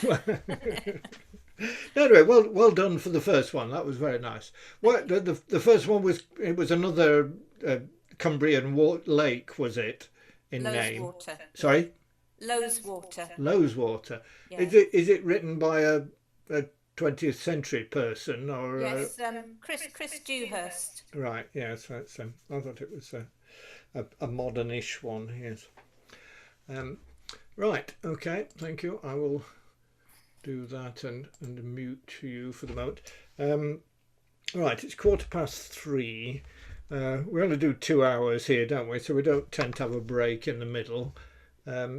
Anyway, well done for the first one. That was very nice. What the first one was? It was another Cumbrian lake, was it? In Lowe's name. Water. Sorry. Lowe's Water. Lowe's Water. Yes. Is it written by a 20th century person or? Yes, Chris Dewhurst. Right. Yes. That's. I thought it was a modernish one. Yes. Right. Okay. Thank you. I will do that and mute you for the moment. Right. It's 3:15. We only do 2 hours here, don't we? So we don't tend to have a break in the middle.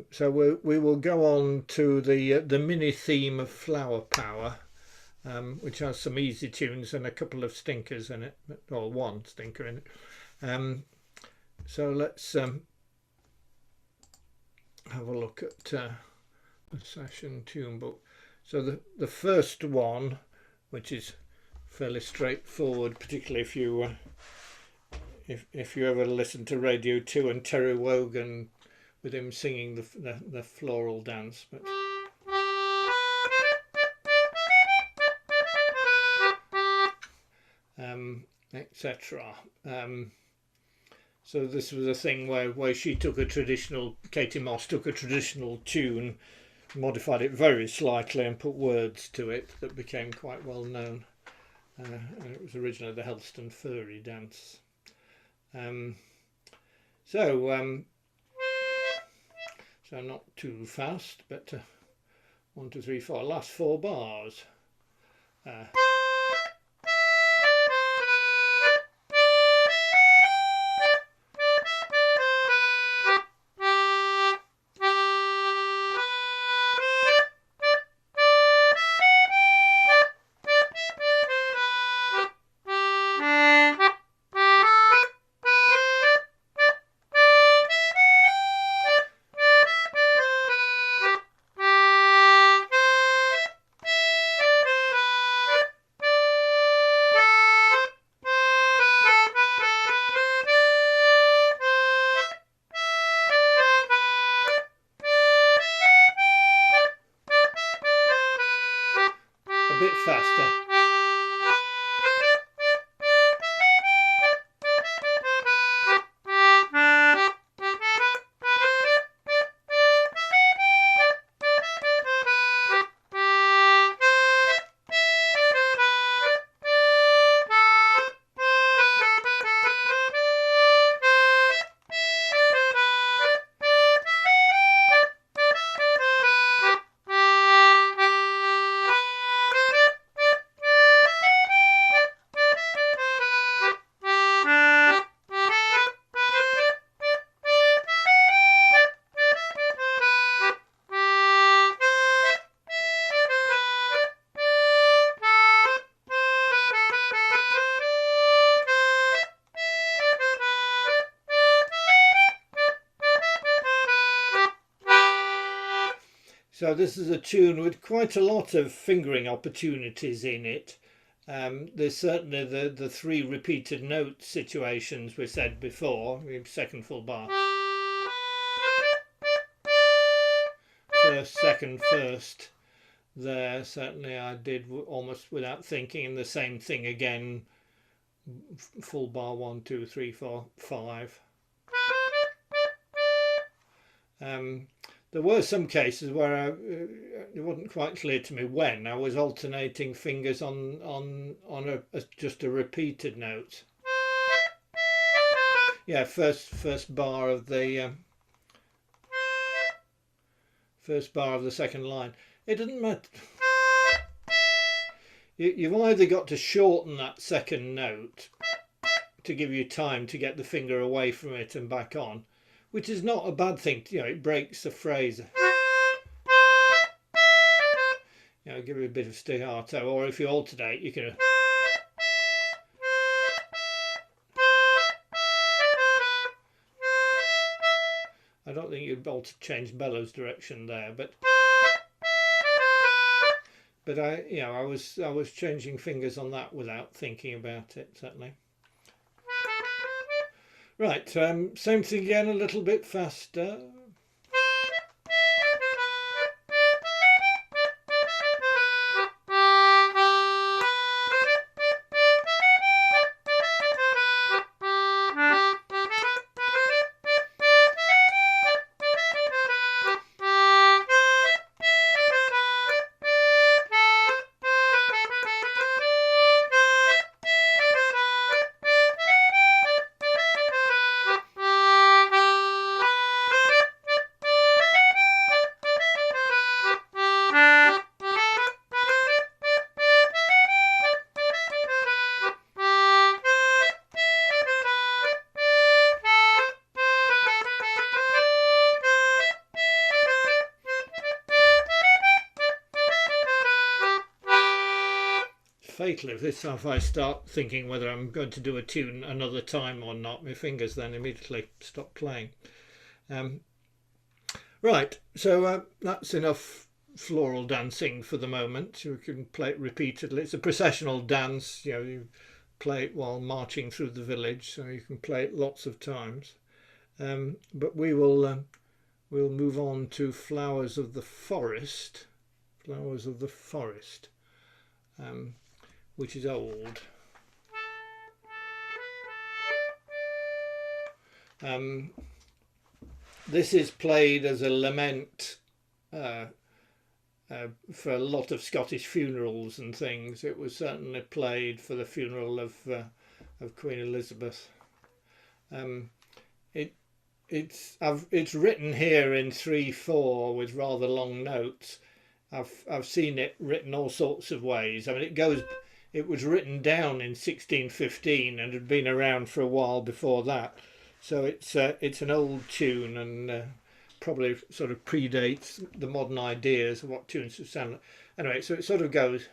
So we will go on to the mini theme of Flower Power, which has some easy tunes and a couple of stinkers in it, or one stinker in it. So let's have a look at the session tune book. So the first one, which is fairly straightforward, particularly if you if you ever listen to Radio 2 and Terry Wogan with him singing the floral dance, but etc. So this was a thing where Katie Moss took a traditional tune, modified it very slightly and put words to it that became quite well known. And it was originally the Helston Furry dance. So not too fast, but 1, 2, 3, 4. Last 4 bars. So this is a tune with quite a lot of fingering opportunities in it. There's certainly the three repeated note situations we said before. Second full bar, first, second, first. There certainly I did almost without thinking, and the same thing again. Full bar 1, 2, 3, 4, 5. There were some cases where it wasn't quite clear to me when I was alternating fingers on just a repeated note. Yeah, first bar of the second line. It doesn't matter. You've either got to shorten that second note to give you time to get the finger away from it and back on, which is not a bad thing. You know, it breaks the phrase. You know, give it a bit of staccato, or if you alternate, you can. I don't think you'd be able to change bellows direction there, but I was changing fingers on that without thinking about it, certainly. Right, same thing again, a little bit faster. Fatal if I start thinking whether I'm going to do a tune another time or not, my fingers then immediately stop playing. Right, so that's enough floral dancing for the moment. You can play it repeatedly. It's a processional dance, you know, you play it while marching through the village, so you can play it lots of times. But we'll move on to Flowers of the Forest. Flowers of the Forest. Which is old. This is played as a lament for a lot of Scottish funerals and things. It was certainly played for the funeral of Queen Elizabeth. It's written here in 3/4 with rather long notes. I've seen it written all sorts of ways. I mean, it was written down in 1615 and had been around for a while before that. So it's an old tune and probably sort of predates the modern ideas of what tunes should sound like. Anyway, so it sort of goes.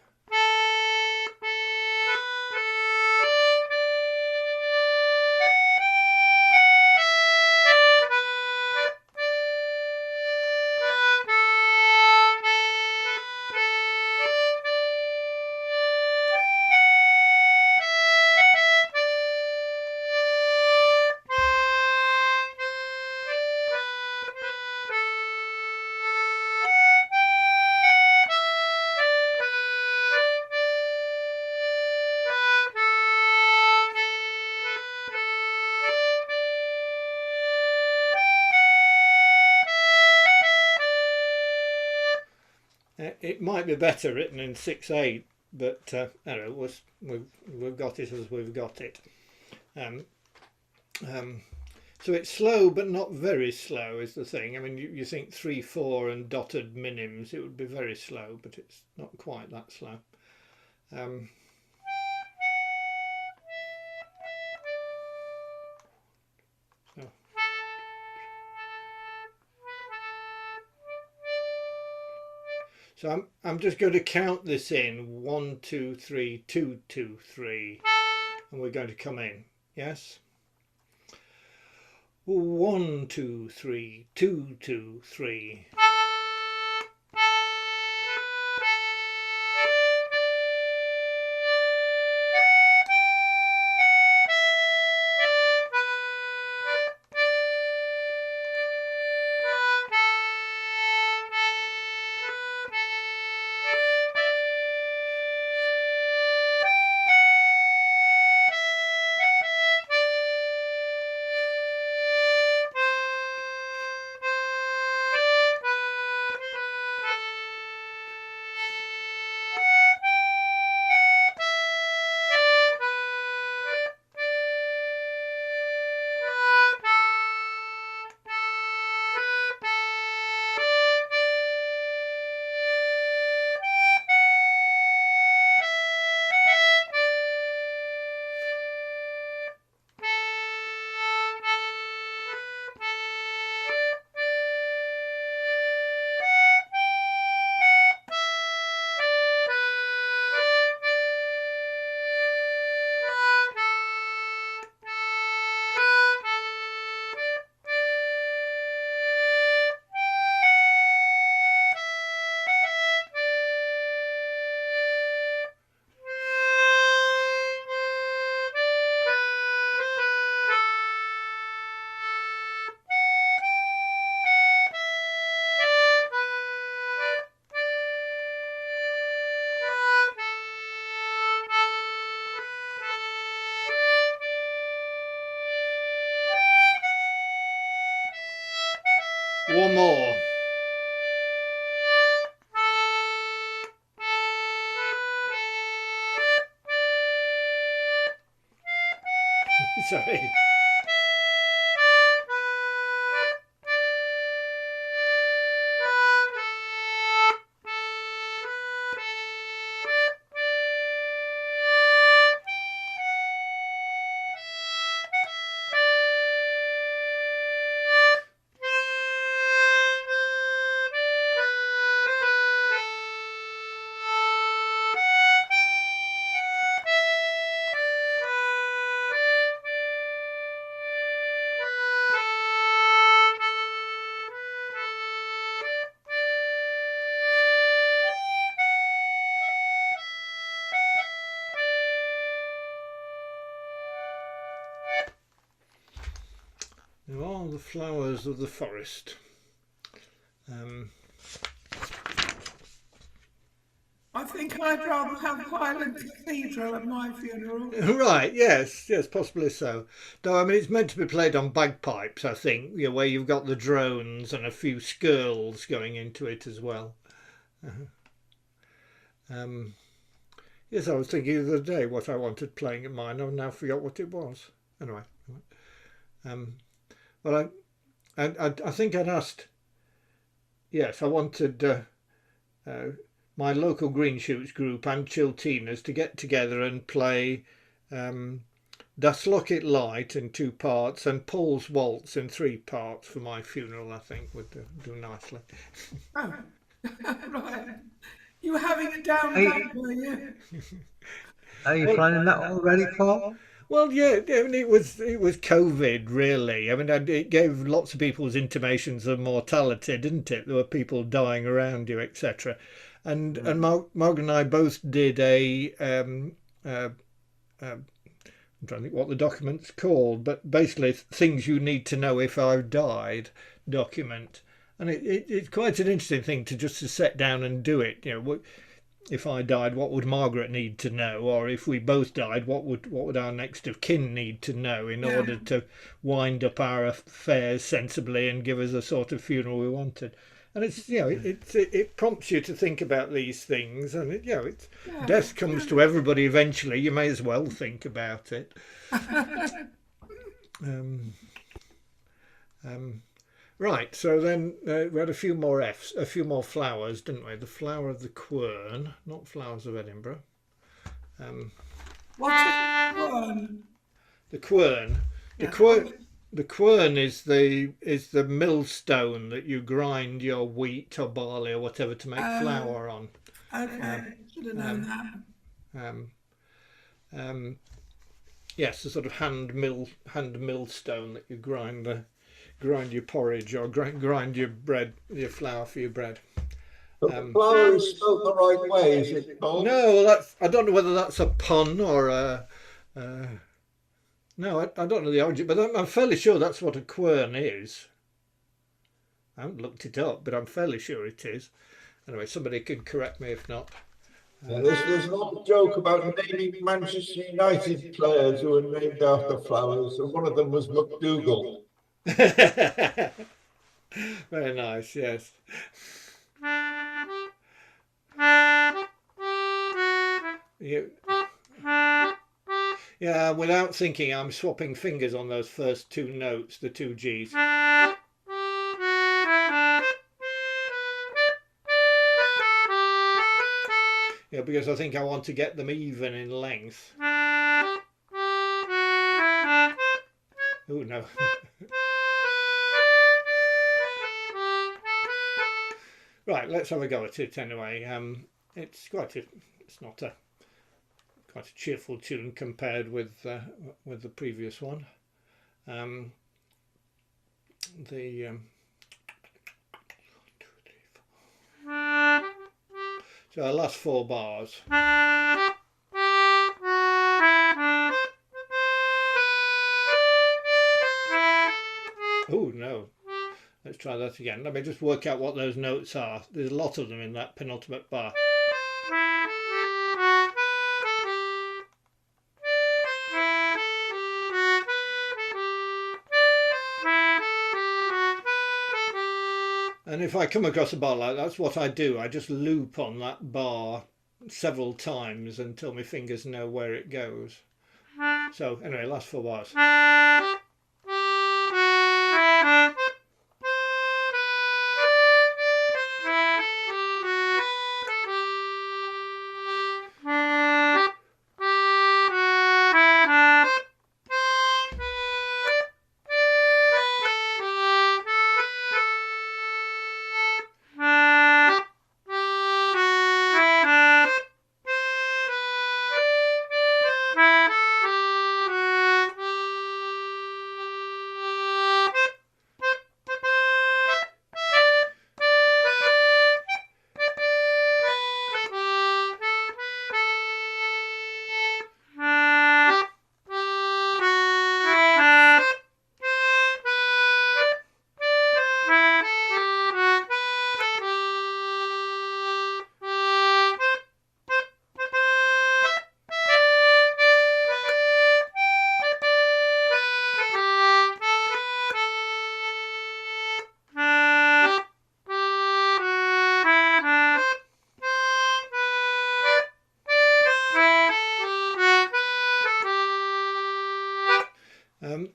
It might be better written in 6/8, but I don't know, we've got it as we've got it. So it's slow, but not very slow is the thing. I mean, you think 3/4 and dotted minims, it would be very slow, but it's not quite that slow. So I'm just going to count this in 1, 2, 3, 2, 2, 3, and we're going to come in. Yes. 1, 2, 3, 2, 2, 3. one more. Sorry. Now all the flowers of the forest. I think I'd rather have Highland Cathedral at my funeral. Right, yes, possibly so. Though I mean, it's meant to be played on bagpipes, I think, where you've got the drones and a few skirls going into it as well. Yes, I was thinking the other day what I wanted playing at mine. I've now forgot what it was. Anyway, well, I think I'd asked. Yes, I wanted my local Green Shoots group and Chiltinas to get together and play Das Locket Light in 2 parts and Paul's Waltz in 3 parts for my funeral. I think would do nicely. Oh, right. You were having a down Hey. day, were you? Are you planning that already, Paul? Well, yeah, I mean, it was COVID, really. I mean, it gave lots of people's intimations of mortality, didn't it? There were people dying around you, etc. And Margaret and I both did I'm trying to think what the document's called, but basically things you need to know if I've died document. And it's quite an interesting thing to sit down and do it. You know, if I died, what would Margaret need to know? Or if we both died, what would our next of kin need to know in order to wind up our affairs sensibly and give us a sort of funeral we wanted? And it's, you know, it prompts you to think about these things, and death comes to everybody eventually. You may as well think about it. Right, so then we had a few more flowers, didn't we? The flower of the quern, not flowers of Edinburgh. What's a quern? The quern. The quern is the millstone that you grind your wheat or barley or whatever to make flour on. Okay, should have known that. Yes, a sort of hand millstone that you grind your porridge or grind your bread, your flour for your bread. But the flower is spelled the right way, is it, Paul? No, well, I don't know whether that's a pun or a. No, I don't know the origin, but I'm fairly sure that's what a quern is. I haven't looked it up, but I'm fairly sure it is. Anyway, somebody can correct me if not. There's an old joke about naming Manchester United players who were named after flowers, and one of them was McDougall. Very nice, yes. Yeah, without thinking, I'm swapping fingers on those first 2 notes, the 2 Gs. Yeah, because I think I want to get them even in length. Oh, no. Right, let's have a go at it anyway. It's quite a cheerful tune compared with the previous one. So our last 4 bars. Oh no. Let's try that again. Let me just work out what those notes are. There's a lot of them in that penultimate bar. And if I come across a bar like that, that's what I do. I just loop on that bar several times until my fingers know where it goes. So anyway, last 4 bars.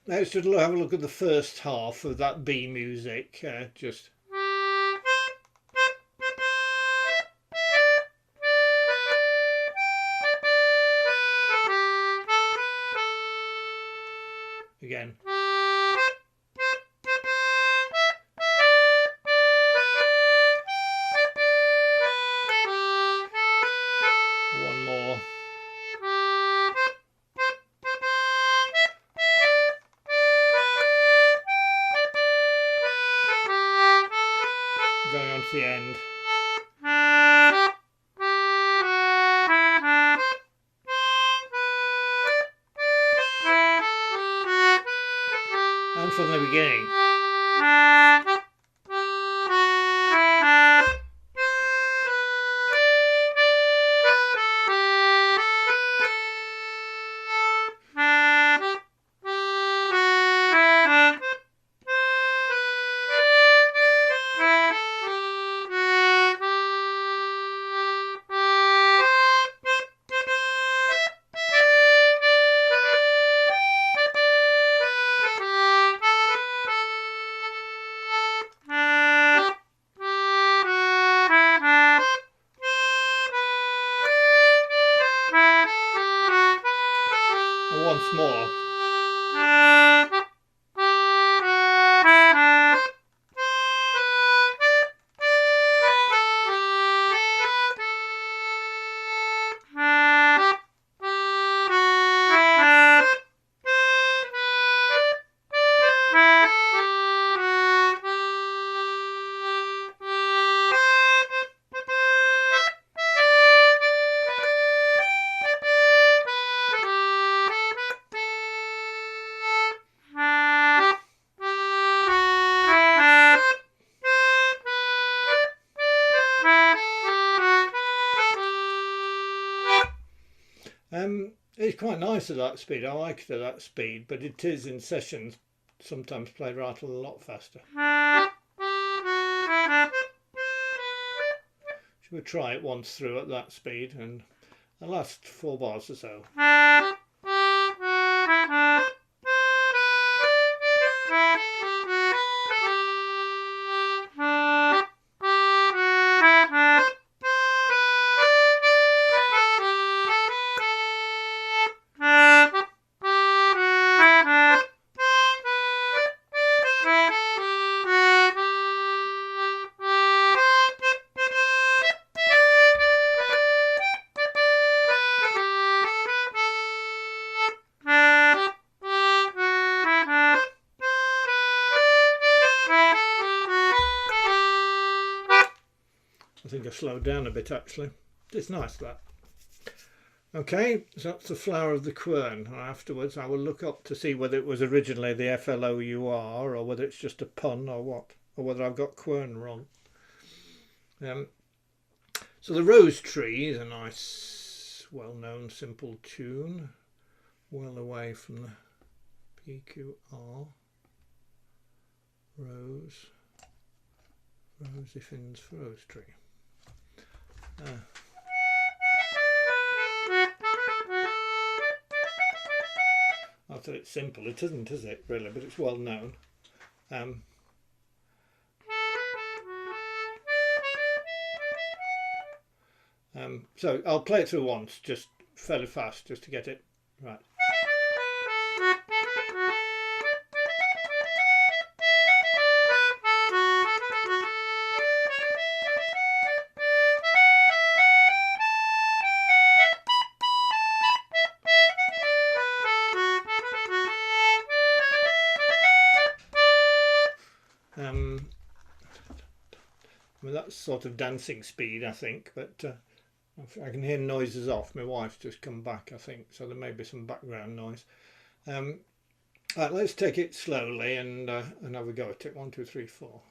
Let's just have a look at the first half of that B music. Just again. One more. Going on to the end. And from the beginning. And once more. It's quite nice at that speed. I like it at that speed, but it is in sessions sometimes played right a lot faster. Should we try it once through at that speed and the last 4 bars or so. I think I slowed down a bit actually. It's nice that. Okay, so that's the Flower of the Quern. Afterwards I will look up to see whether it was originally the FLOUR or whether it's just a pun or what, or whether I've got Quern wrong. So the Rose Tree is a nice, well-known, simple tune, well away from the PQR. Rose, Rosy Finn's Rose Tree. I thought it's simple. It isn't, is it, really? But it's well known. So I'll play it through once, just fairly fast, just to get it right. I mean, that's sort of dancing speed, I think, but I can hear noises off. My wife's just come back, I think, so there may be some background noise. Right, let's take it slowly and have a go at it. 1, 2, 3, 4.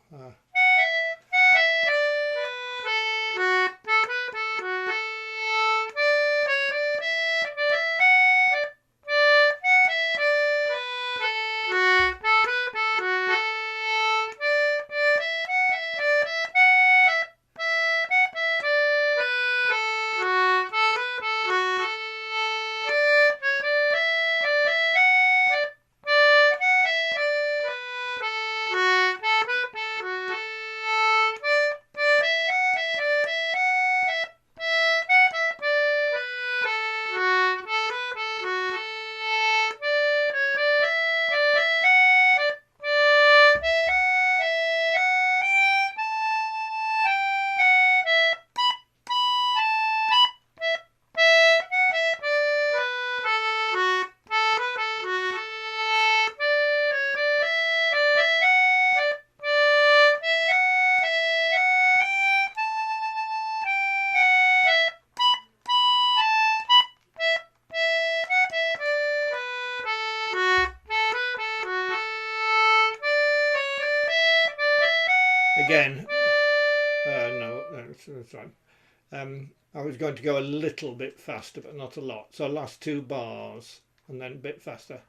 Again, no, that's right. I was going to go a little bit faster, but not a lot. So last 2 bars, and then a bit faster.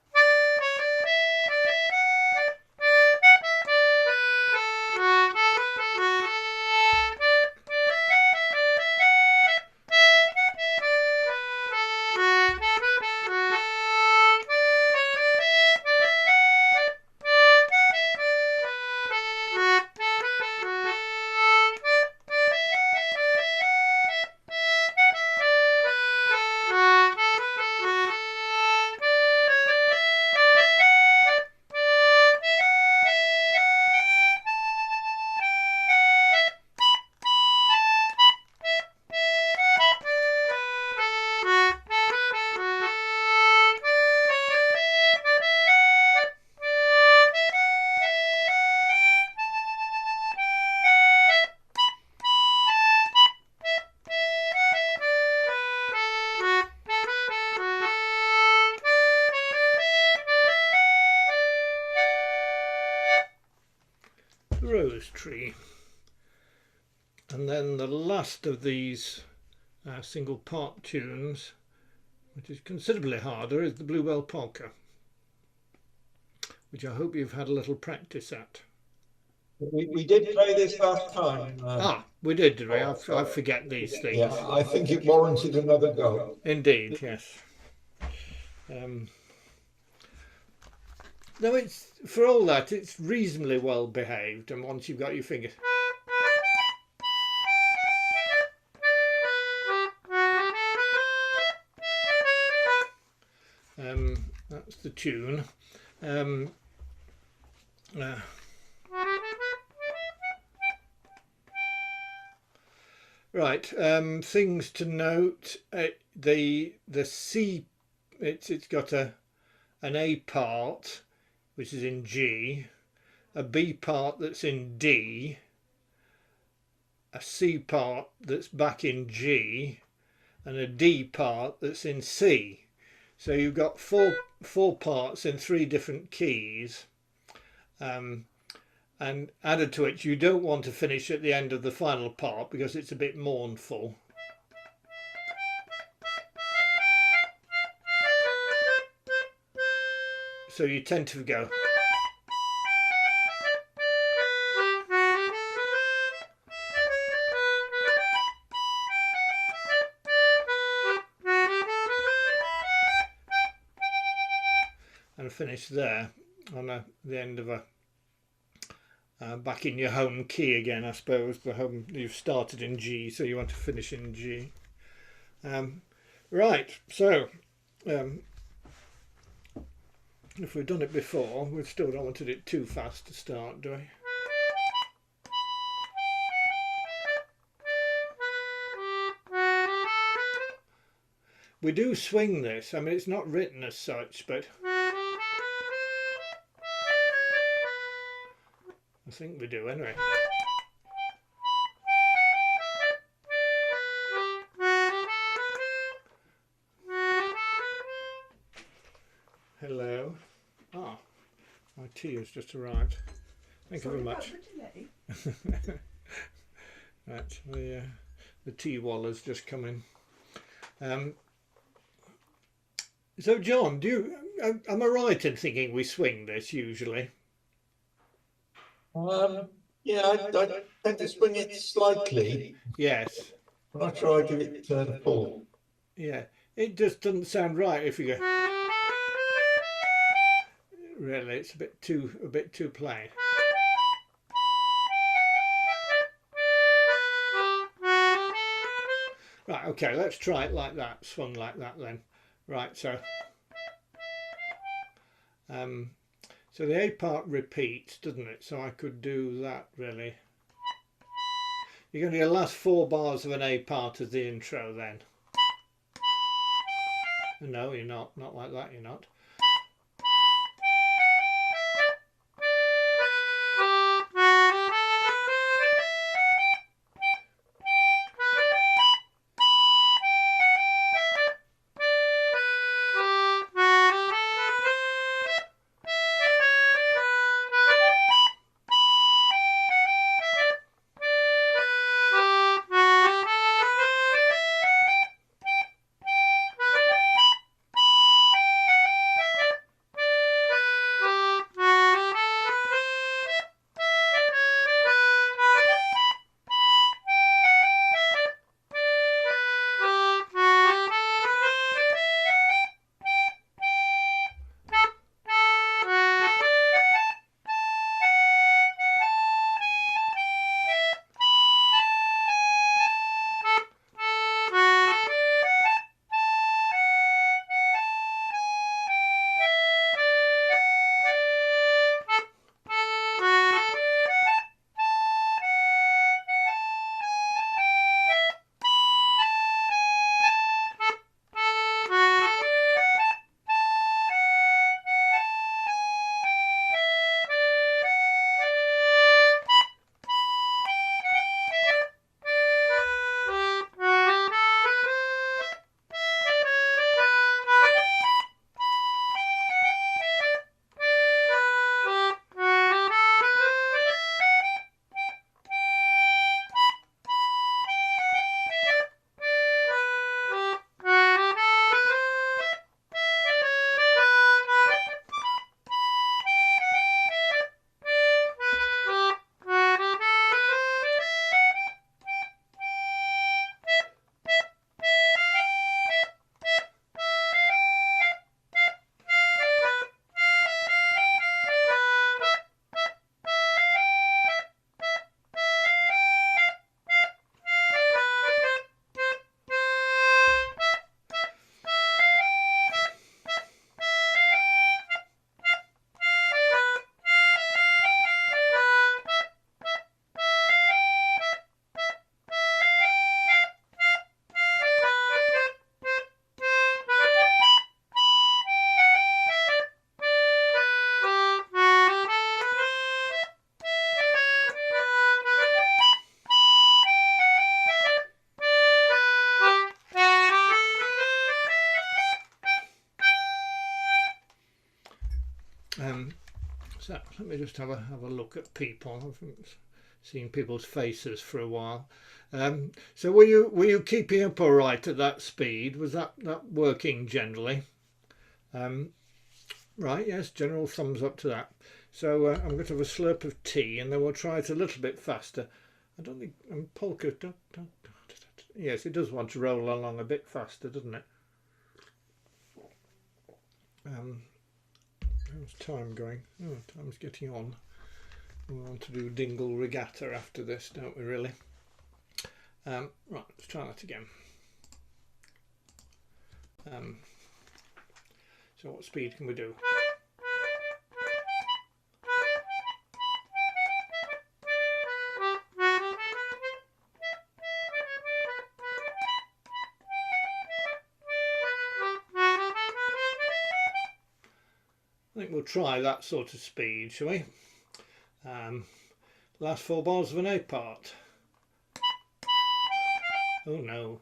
Rose Tree. And then the last of these single part tunes, which is considerably harder, is the Bluebell Polka, which I hope you've had a little practice at. We did play this last time. We did we? I forget these things. Yeah, I think it warranted another go. Indeed, yes. No, it's, for all that, it's reasonably well behaved, and once you've got your fingers. That's the tune. Right, things to note. The C, it's got an A part, which is in G, a B part that's in D, a C part that's back in G, and a D part that's in C. So you've got four parts in 3 different keys, and added to it, you don't want to finish at the end of the final part because it's a bit mournful. So you tend to go. and finish there on the end of a back in your home key again, I suppose. The home, you've started in G, so you want to finish in G. Right, so if we've done it before, we still don't want to do it too fast to start, do we? We do swing this. I mean, it's not written as such, but I think we do anyway. Hello. Ah, my tea has just arrived. Thank you very much. Right, the tea wall has just come in. So, John, am I right in thinking we swing this usually? Yeah, I tend to swing it slightly. Yes. I'm not sure I give it the full. Yeah, it just doesn't sound right if you go. Really, it's a bit too plain. Right, okay, let's try it like that, swung like that then. Right, so so the A part repeats, doesn't it? So I could do that really. You're going to get the last 4 bars of an A part as the intro then. No, you're not. Not like that, you're not. So let me just have a look at people. I haven't seen people's faces for a while. So were you keeping up all right at that speed? Was that working generally? Right, yes, general thumbs up to that. So I'm going to have a slurp of tea, and then we'll try it a little bit faster. I don't think polka. Yes, it does want to roll along a bit faster, doesn't it? How's time going? Oh, time's getting on. We want to do Dingle Regatta after this, don't we, really? Right, let's try that again. So what speed can we do? I think we'll try that sort of speed, shall we? Last 4 bars of an A part. Oh no.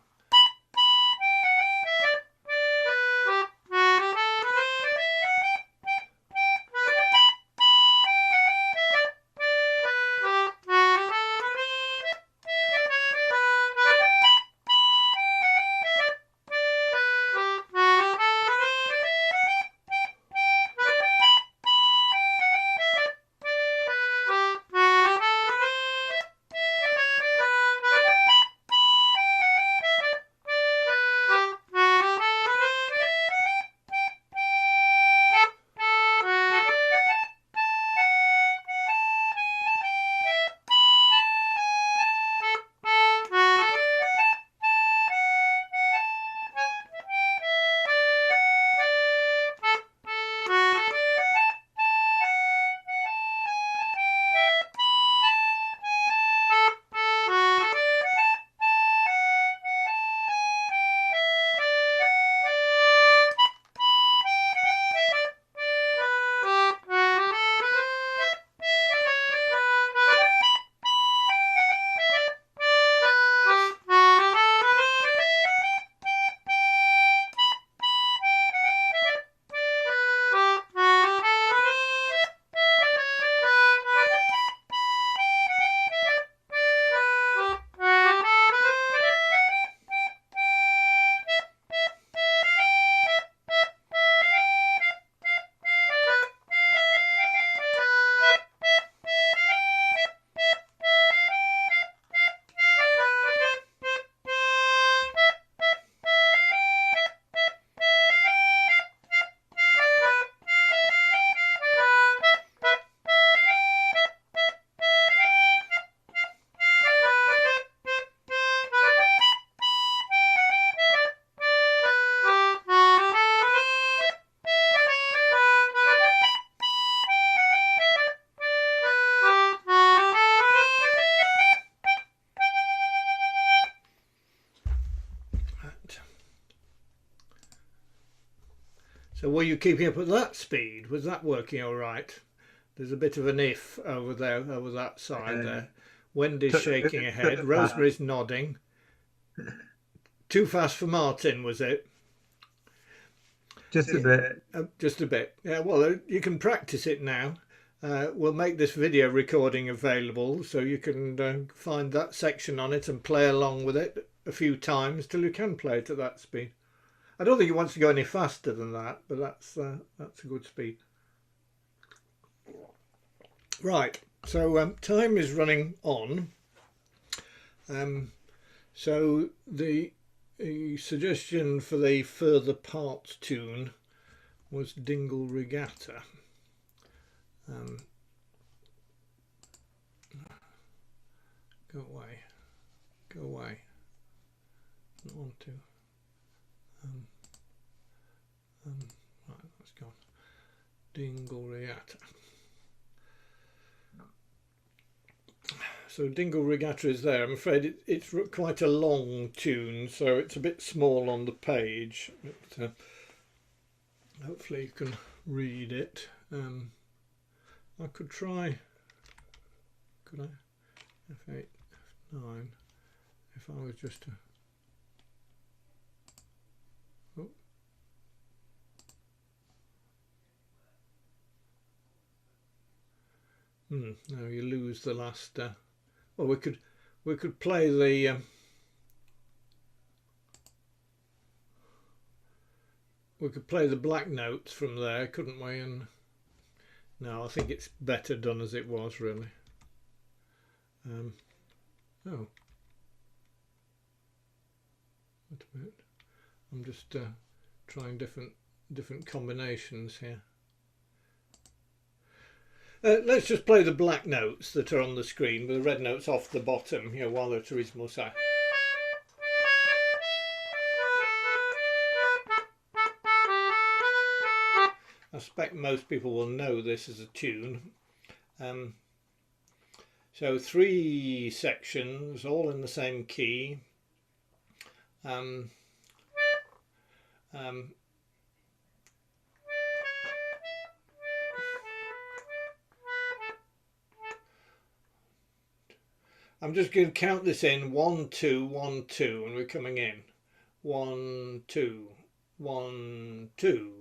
So were you keeping up at that speed? Was that working all right? There's a bit of an if over there, over that side there. Wendy's shaking her head. Rosemary's nodding. Too fast for Martin, was it? Just a bit. Just a bit. Yeah, well, you can practice it now. We'll make this video recording available so you can find that section on it and play along with it a few times till you can play it at that speed. I don't think it wants to go any faster than that, but that's a good speed. Right, so time is running on. So the suggestion for the further parts tune was Dingle Regatta. Go away. Go away. Don't want to. Right, that's gone. Dingle Regatta. So Dingle Regatta is there. I'm afraid it's quite a long tune, so it's a bit small on the page. But, hopefully you can read it. I could try. Could I? F8, F9. If I was just to. No, you lose the last. Well, we could play the. We could play the black notes from there, couldn't we? And no, I think it's better done as it was, really. Oh, wait a minute. I'm just trying different combinations here. Let's just play the black notes that are on the screen with the red notes off the bottom, while they're at a reasonable size. I suspect most people will know this as a tune. So 3 sections, all in the same key. I'm just going to count this in 1, 2, 1, 2, and we're coming in 1, 2, 1, 2.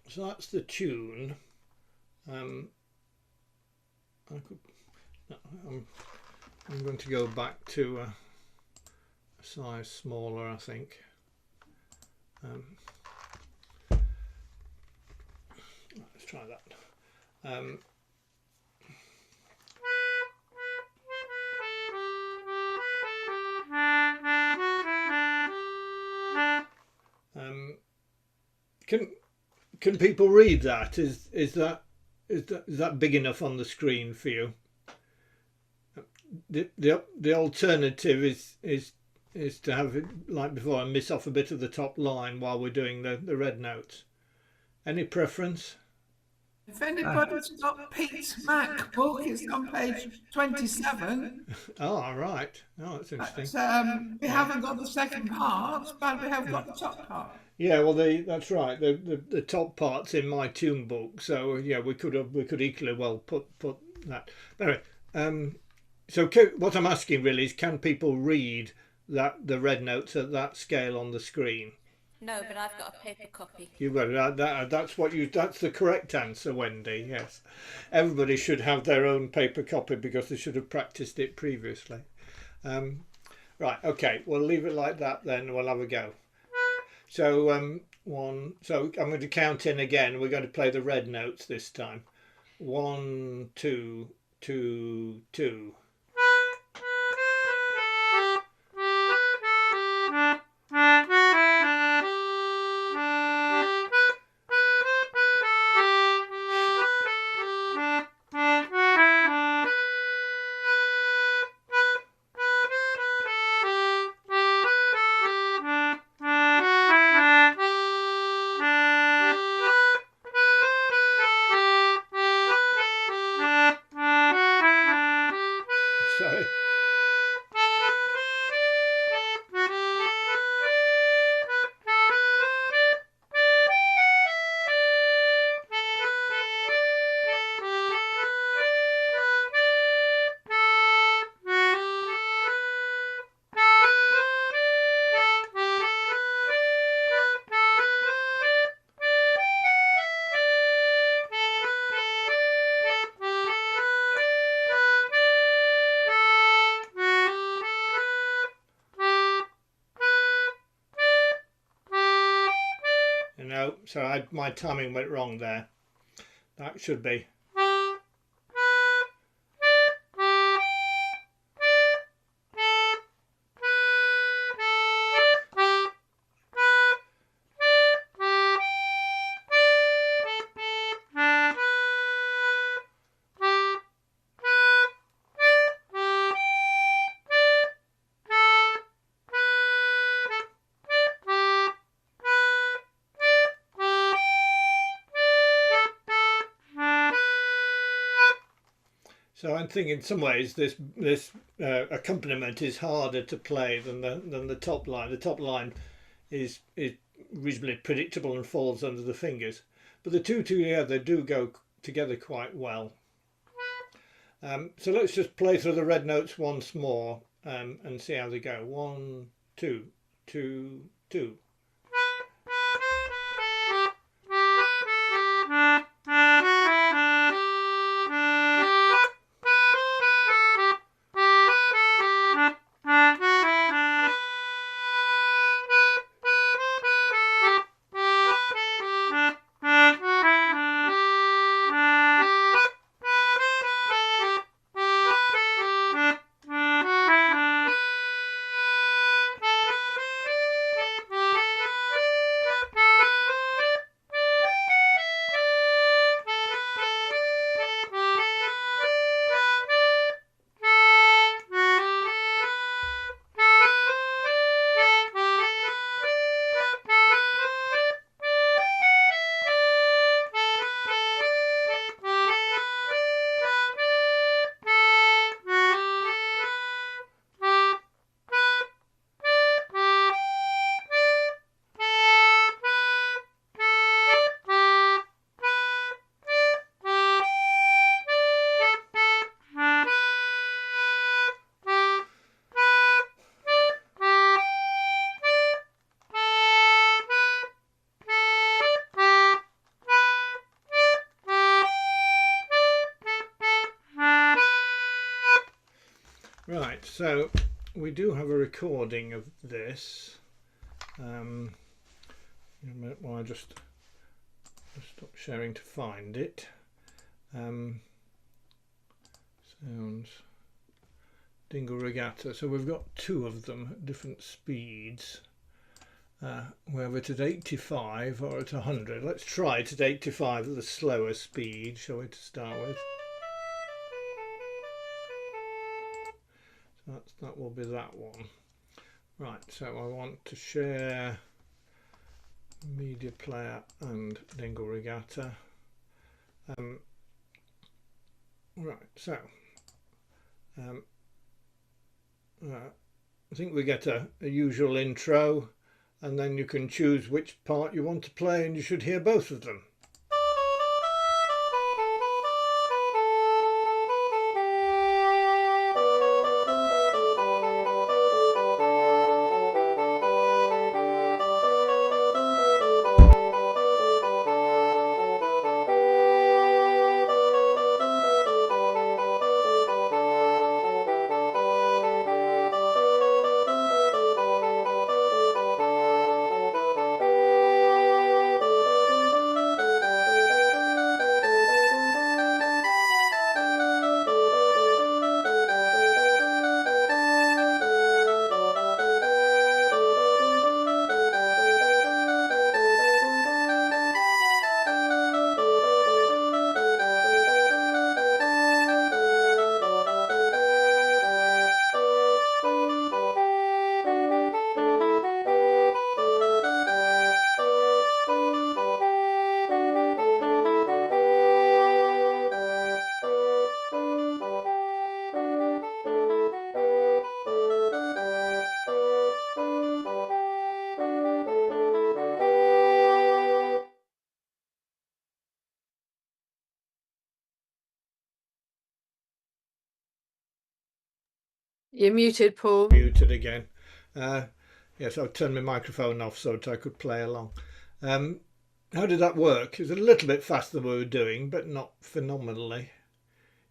So that's the tune. I'm going to go back to a size smaller, I think. Let's try that. Can people read that? Is that big enough on the screen for you? The alternative is to have it like before and miss off a bit of the top line while we're doing the red notes. Any preference? If anybody's got Pete's Mac book, it's on page 27. Oh, right. Oh, that's interesting. But, we haven't got the second part, but we have got the top part. Yeah, well, that's right. The top part's in my tune book, so yeah, we could equally well put that. Anyway, so what I'm asking really is, can people read the red notes at that scale on the screen? No, but I've got a paper copy. You've got that's the correct answer, Wendy. Yes, everybody should have their own paper copy because they should have practiced it previously. Right, okay, we'll leave it like that then. We'll have a go. So So I'm going to count in again. We're going to play the red notes this time. 1, 2, 2, 2. no, so my timing went wrong there. That should be. So I'm thinking in some ways this accompaniment is harder to play than the top line. The top line is reasonably predictable and falls under the fingers, but the two together do go together quite well. So let's just play through the red notes once more and see how they go. 1, 2, 2, 2. Right, so we do have a recording of this. Well, I just stop sharing to find it. Sounds Dingle Regatta. So we've got two of them at different speeds. Whether it's at 85 or at 100. Let's try it at 85 at the slower speed, shall we, to start with? That will be that one. Right, so I want to share media player and Dingle Regatta. Right, so I think we get a usual intro, and then you can choose which part you want to play, and you should hear both of them. You're muted, Paul. Muted again. Yes, I've turned my microphone off so that I could play along. How did that work? It was a little bit faster than we were doing, but not phenomenally.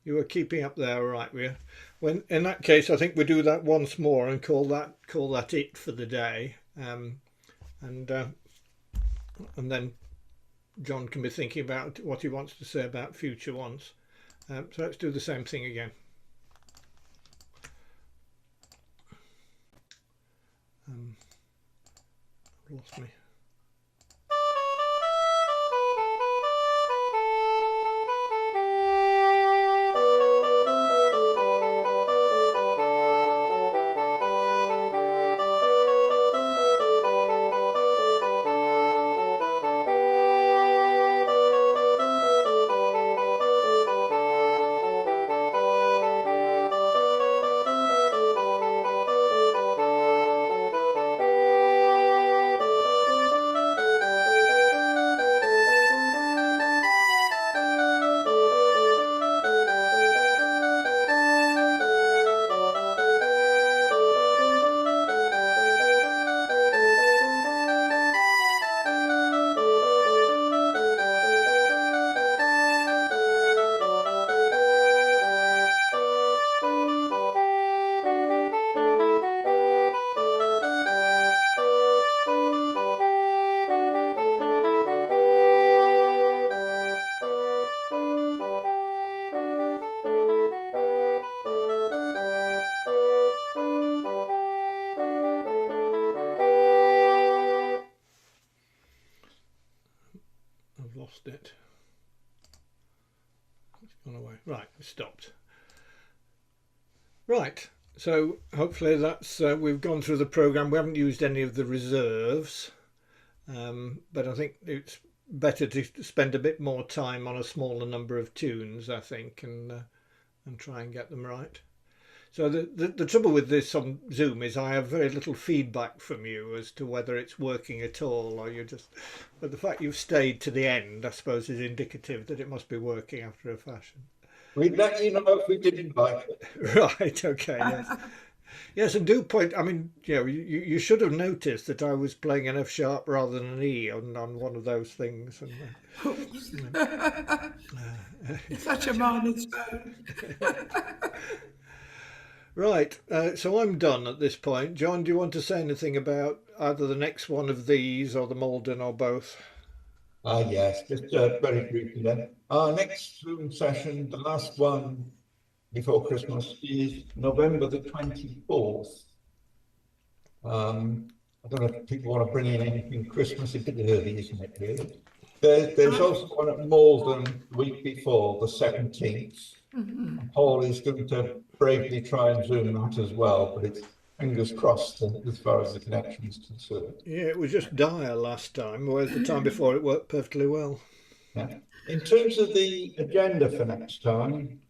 You were keeping up there, all right, were you? When in that case, I think we do that once more and call that it for the day. And and then John can be thinking about what he wants to say about future ones. So let's do the same thing again. I've lost me. I've lost it. It's gone away. Right, it stopped. Right, so hopefully that's we've gone through the programme. We haven't used any of the reserves, but I think it's better to spend a bit more time on a smaller number of tunes, I think, and try and get them right. So the trouble with this on Zoom is I have very little feedback from you as to whether it's working at all, or you're just... But the fact you've stayed to the end, I suppose, is indicative that it must be working after a fashion. We'd let you know if we didn't like it. Right, okay, yes. Yes, and do point, I mean, you know, you should have noticed that I was playing an F sharp rather than an E on one of those things. And, It's such a milestone. right, so I'm done at this point. John, do you want to say anything about either the next one of these or the Malden or both? Yes, just very briefly then. Our next Zoom session, the last one before Christmas, is November the 24th. I don't know if people want to bring in anything Christmas, it's a bit early, isn't it, really? There's also one at Malden the week before, the 17th. Paul is going to bravely try and Zoom that as well, but it's fingers crossed as far as the connection is concerned. Yeah, it was just dire last time, whereas the time before it worked perfectly well. Yeah. In terms of the agenda for next time,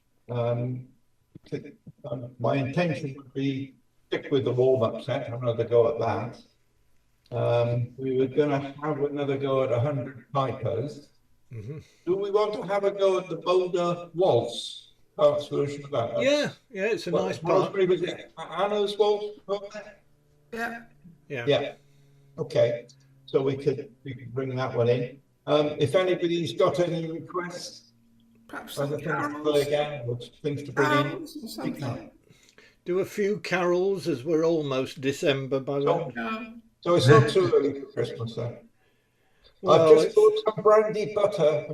my intention would be stick with the warm-up set, have another go at that. We were going to have another go at 100 pipers. Do we want to have a go at the Boulder Waltz parts version of that? Yeah, it's a nice part. Was it Anna's Waltz? Yeah. Okay, so we could bring that one in. If anybody's got any requests, Perhaps other some things to carols. play again, or things to bring in. Carols or something. Do a few carols as we're almost December by then. So it's not too early for Christmas then. Well, I've just bought some brandy butter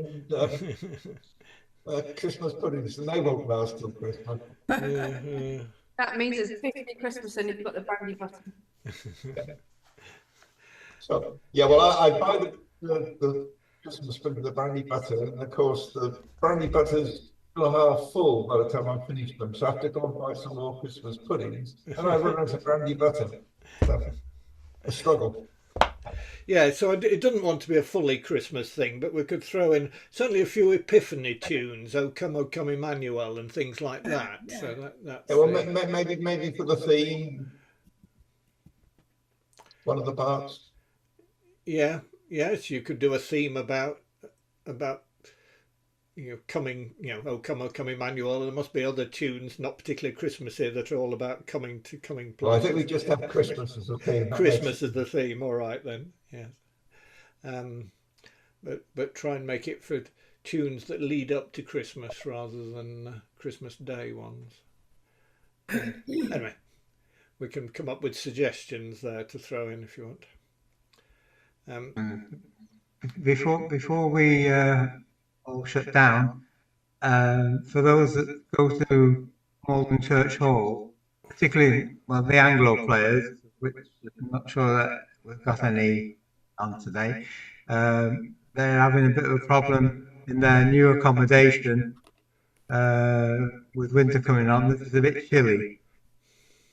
and Christmas puddings, and they won't last till Christmas. That means it's 50 Christmas and you've got the brandy butter. So yeah, well, I buy the Christmas pudding, the brandy butter, and of course the brandy butter's still half full by the time I finish them, so I have to go and buy some more Christmas puddings, and I run out of brandy butter. So, a struggle. Yeah, so it doesn't want to be a fully Christmas thing, but we could throw in certainly a few Epiphany tunes, O Come Emmanuel, and things like that. Yeah. So that's Yeah, well, maybe for the theme, one of the parts. Yeah, yes, you could do a theme about coming, O Come Emmanuel, and there must be other tunes, not particularly Christmassy, that are all about coming places. Well, I think we just have Christmas as a theme. Christmas is the theme, all right then, yes. But try and make it for tunes that lead up to Christmas rather than Christmas Day ones. Anyway, we can come up with suggestions there to throw in if you want. before we all shut down, for those that go to Malden Church Hall, particularly the Anglo players, which I'm not sure that we've got any on today, they're having a bit of a problem in their new accommodation with winter coming on. It's a bit chilly,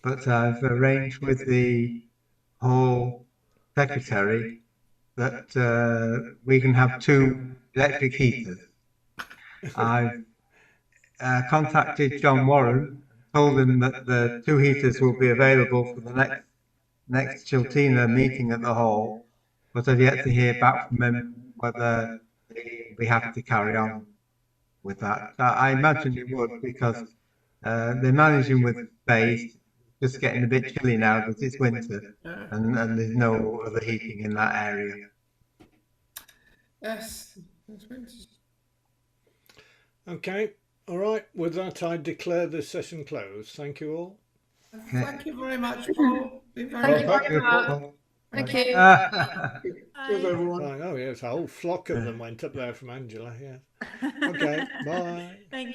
but I've arranged with the hall secretary that we can have 2 electric heaters. I've contacted John Warren, told him that the 2 heaters will be available for the next Chiltina meeting at the hall, but I've yet to hear back from him whether they'll be happy to carry on with that. I imagine they would, because they're managing with space. Just getting a bit chilly now that it's winter, and there's no other heating in that area. Yes. Okay, all right. With that, I declare this session closed. Thank you all. Thank you very much, Paul. Been very Well, good. thank you, much. Paul. Thank you. Cheers, everyone. Oh, yes, a whole flock of them went up there from Angela. Yeah. Okay. Bye. Thank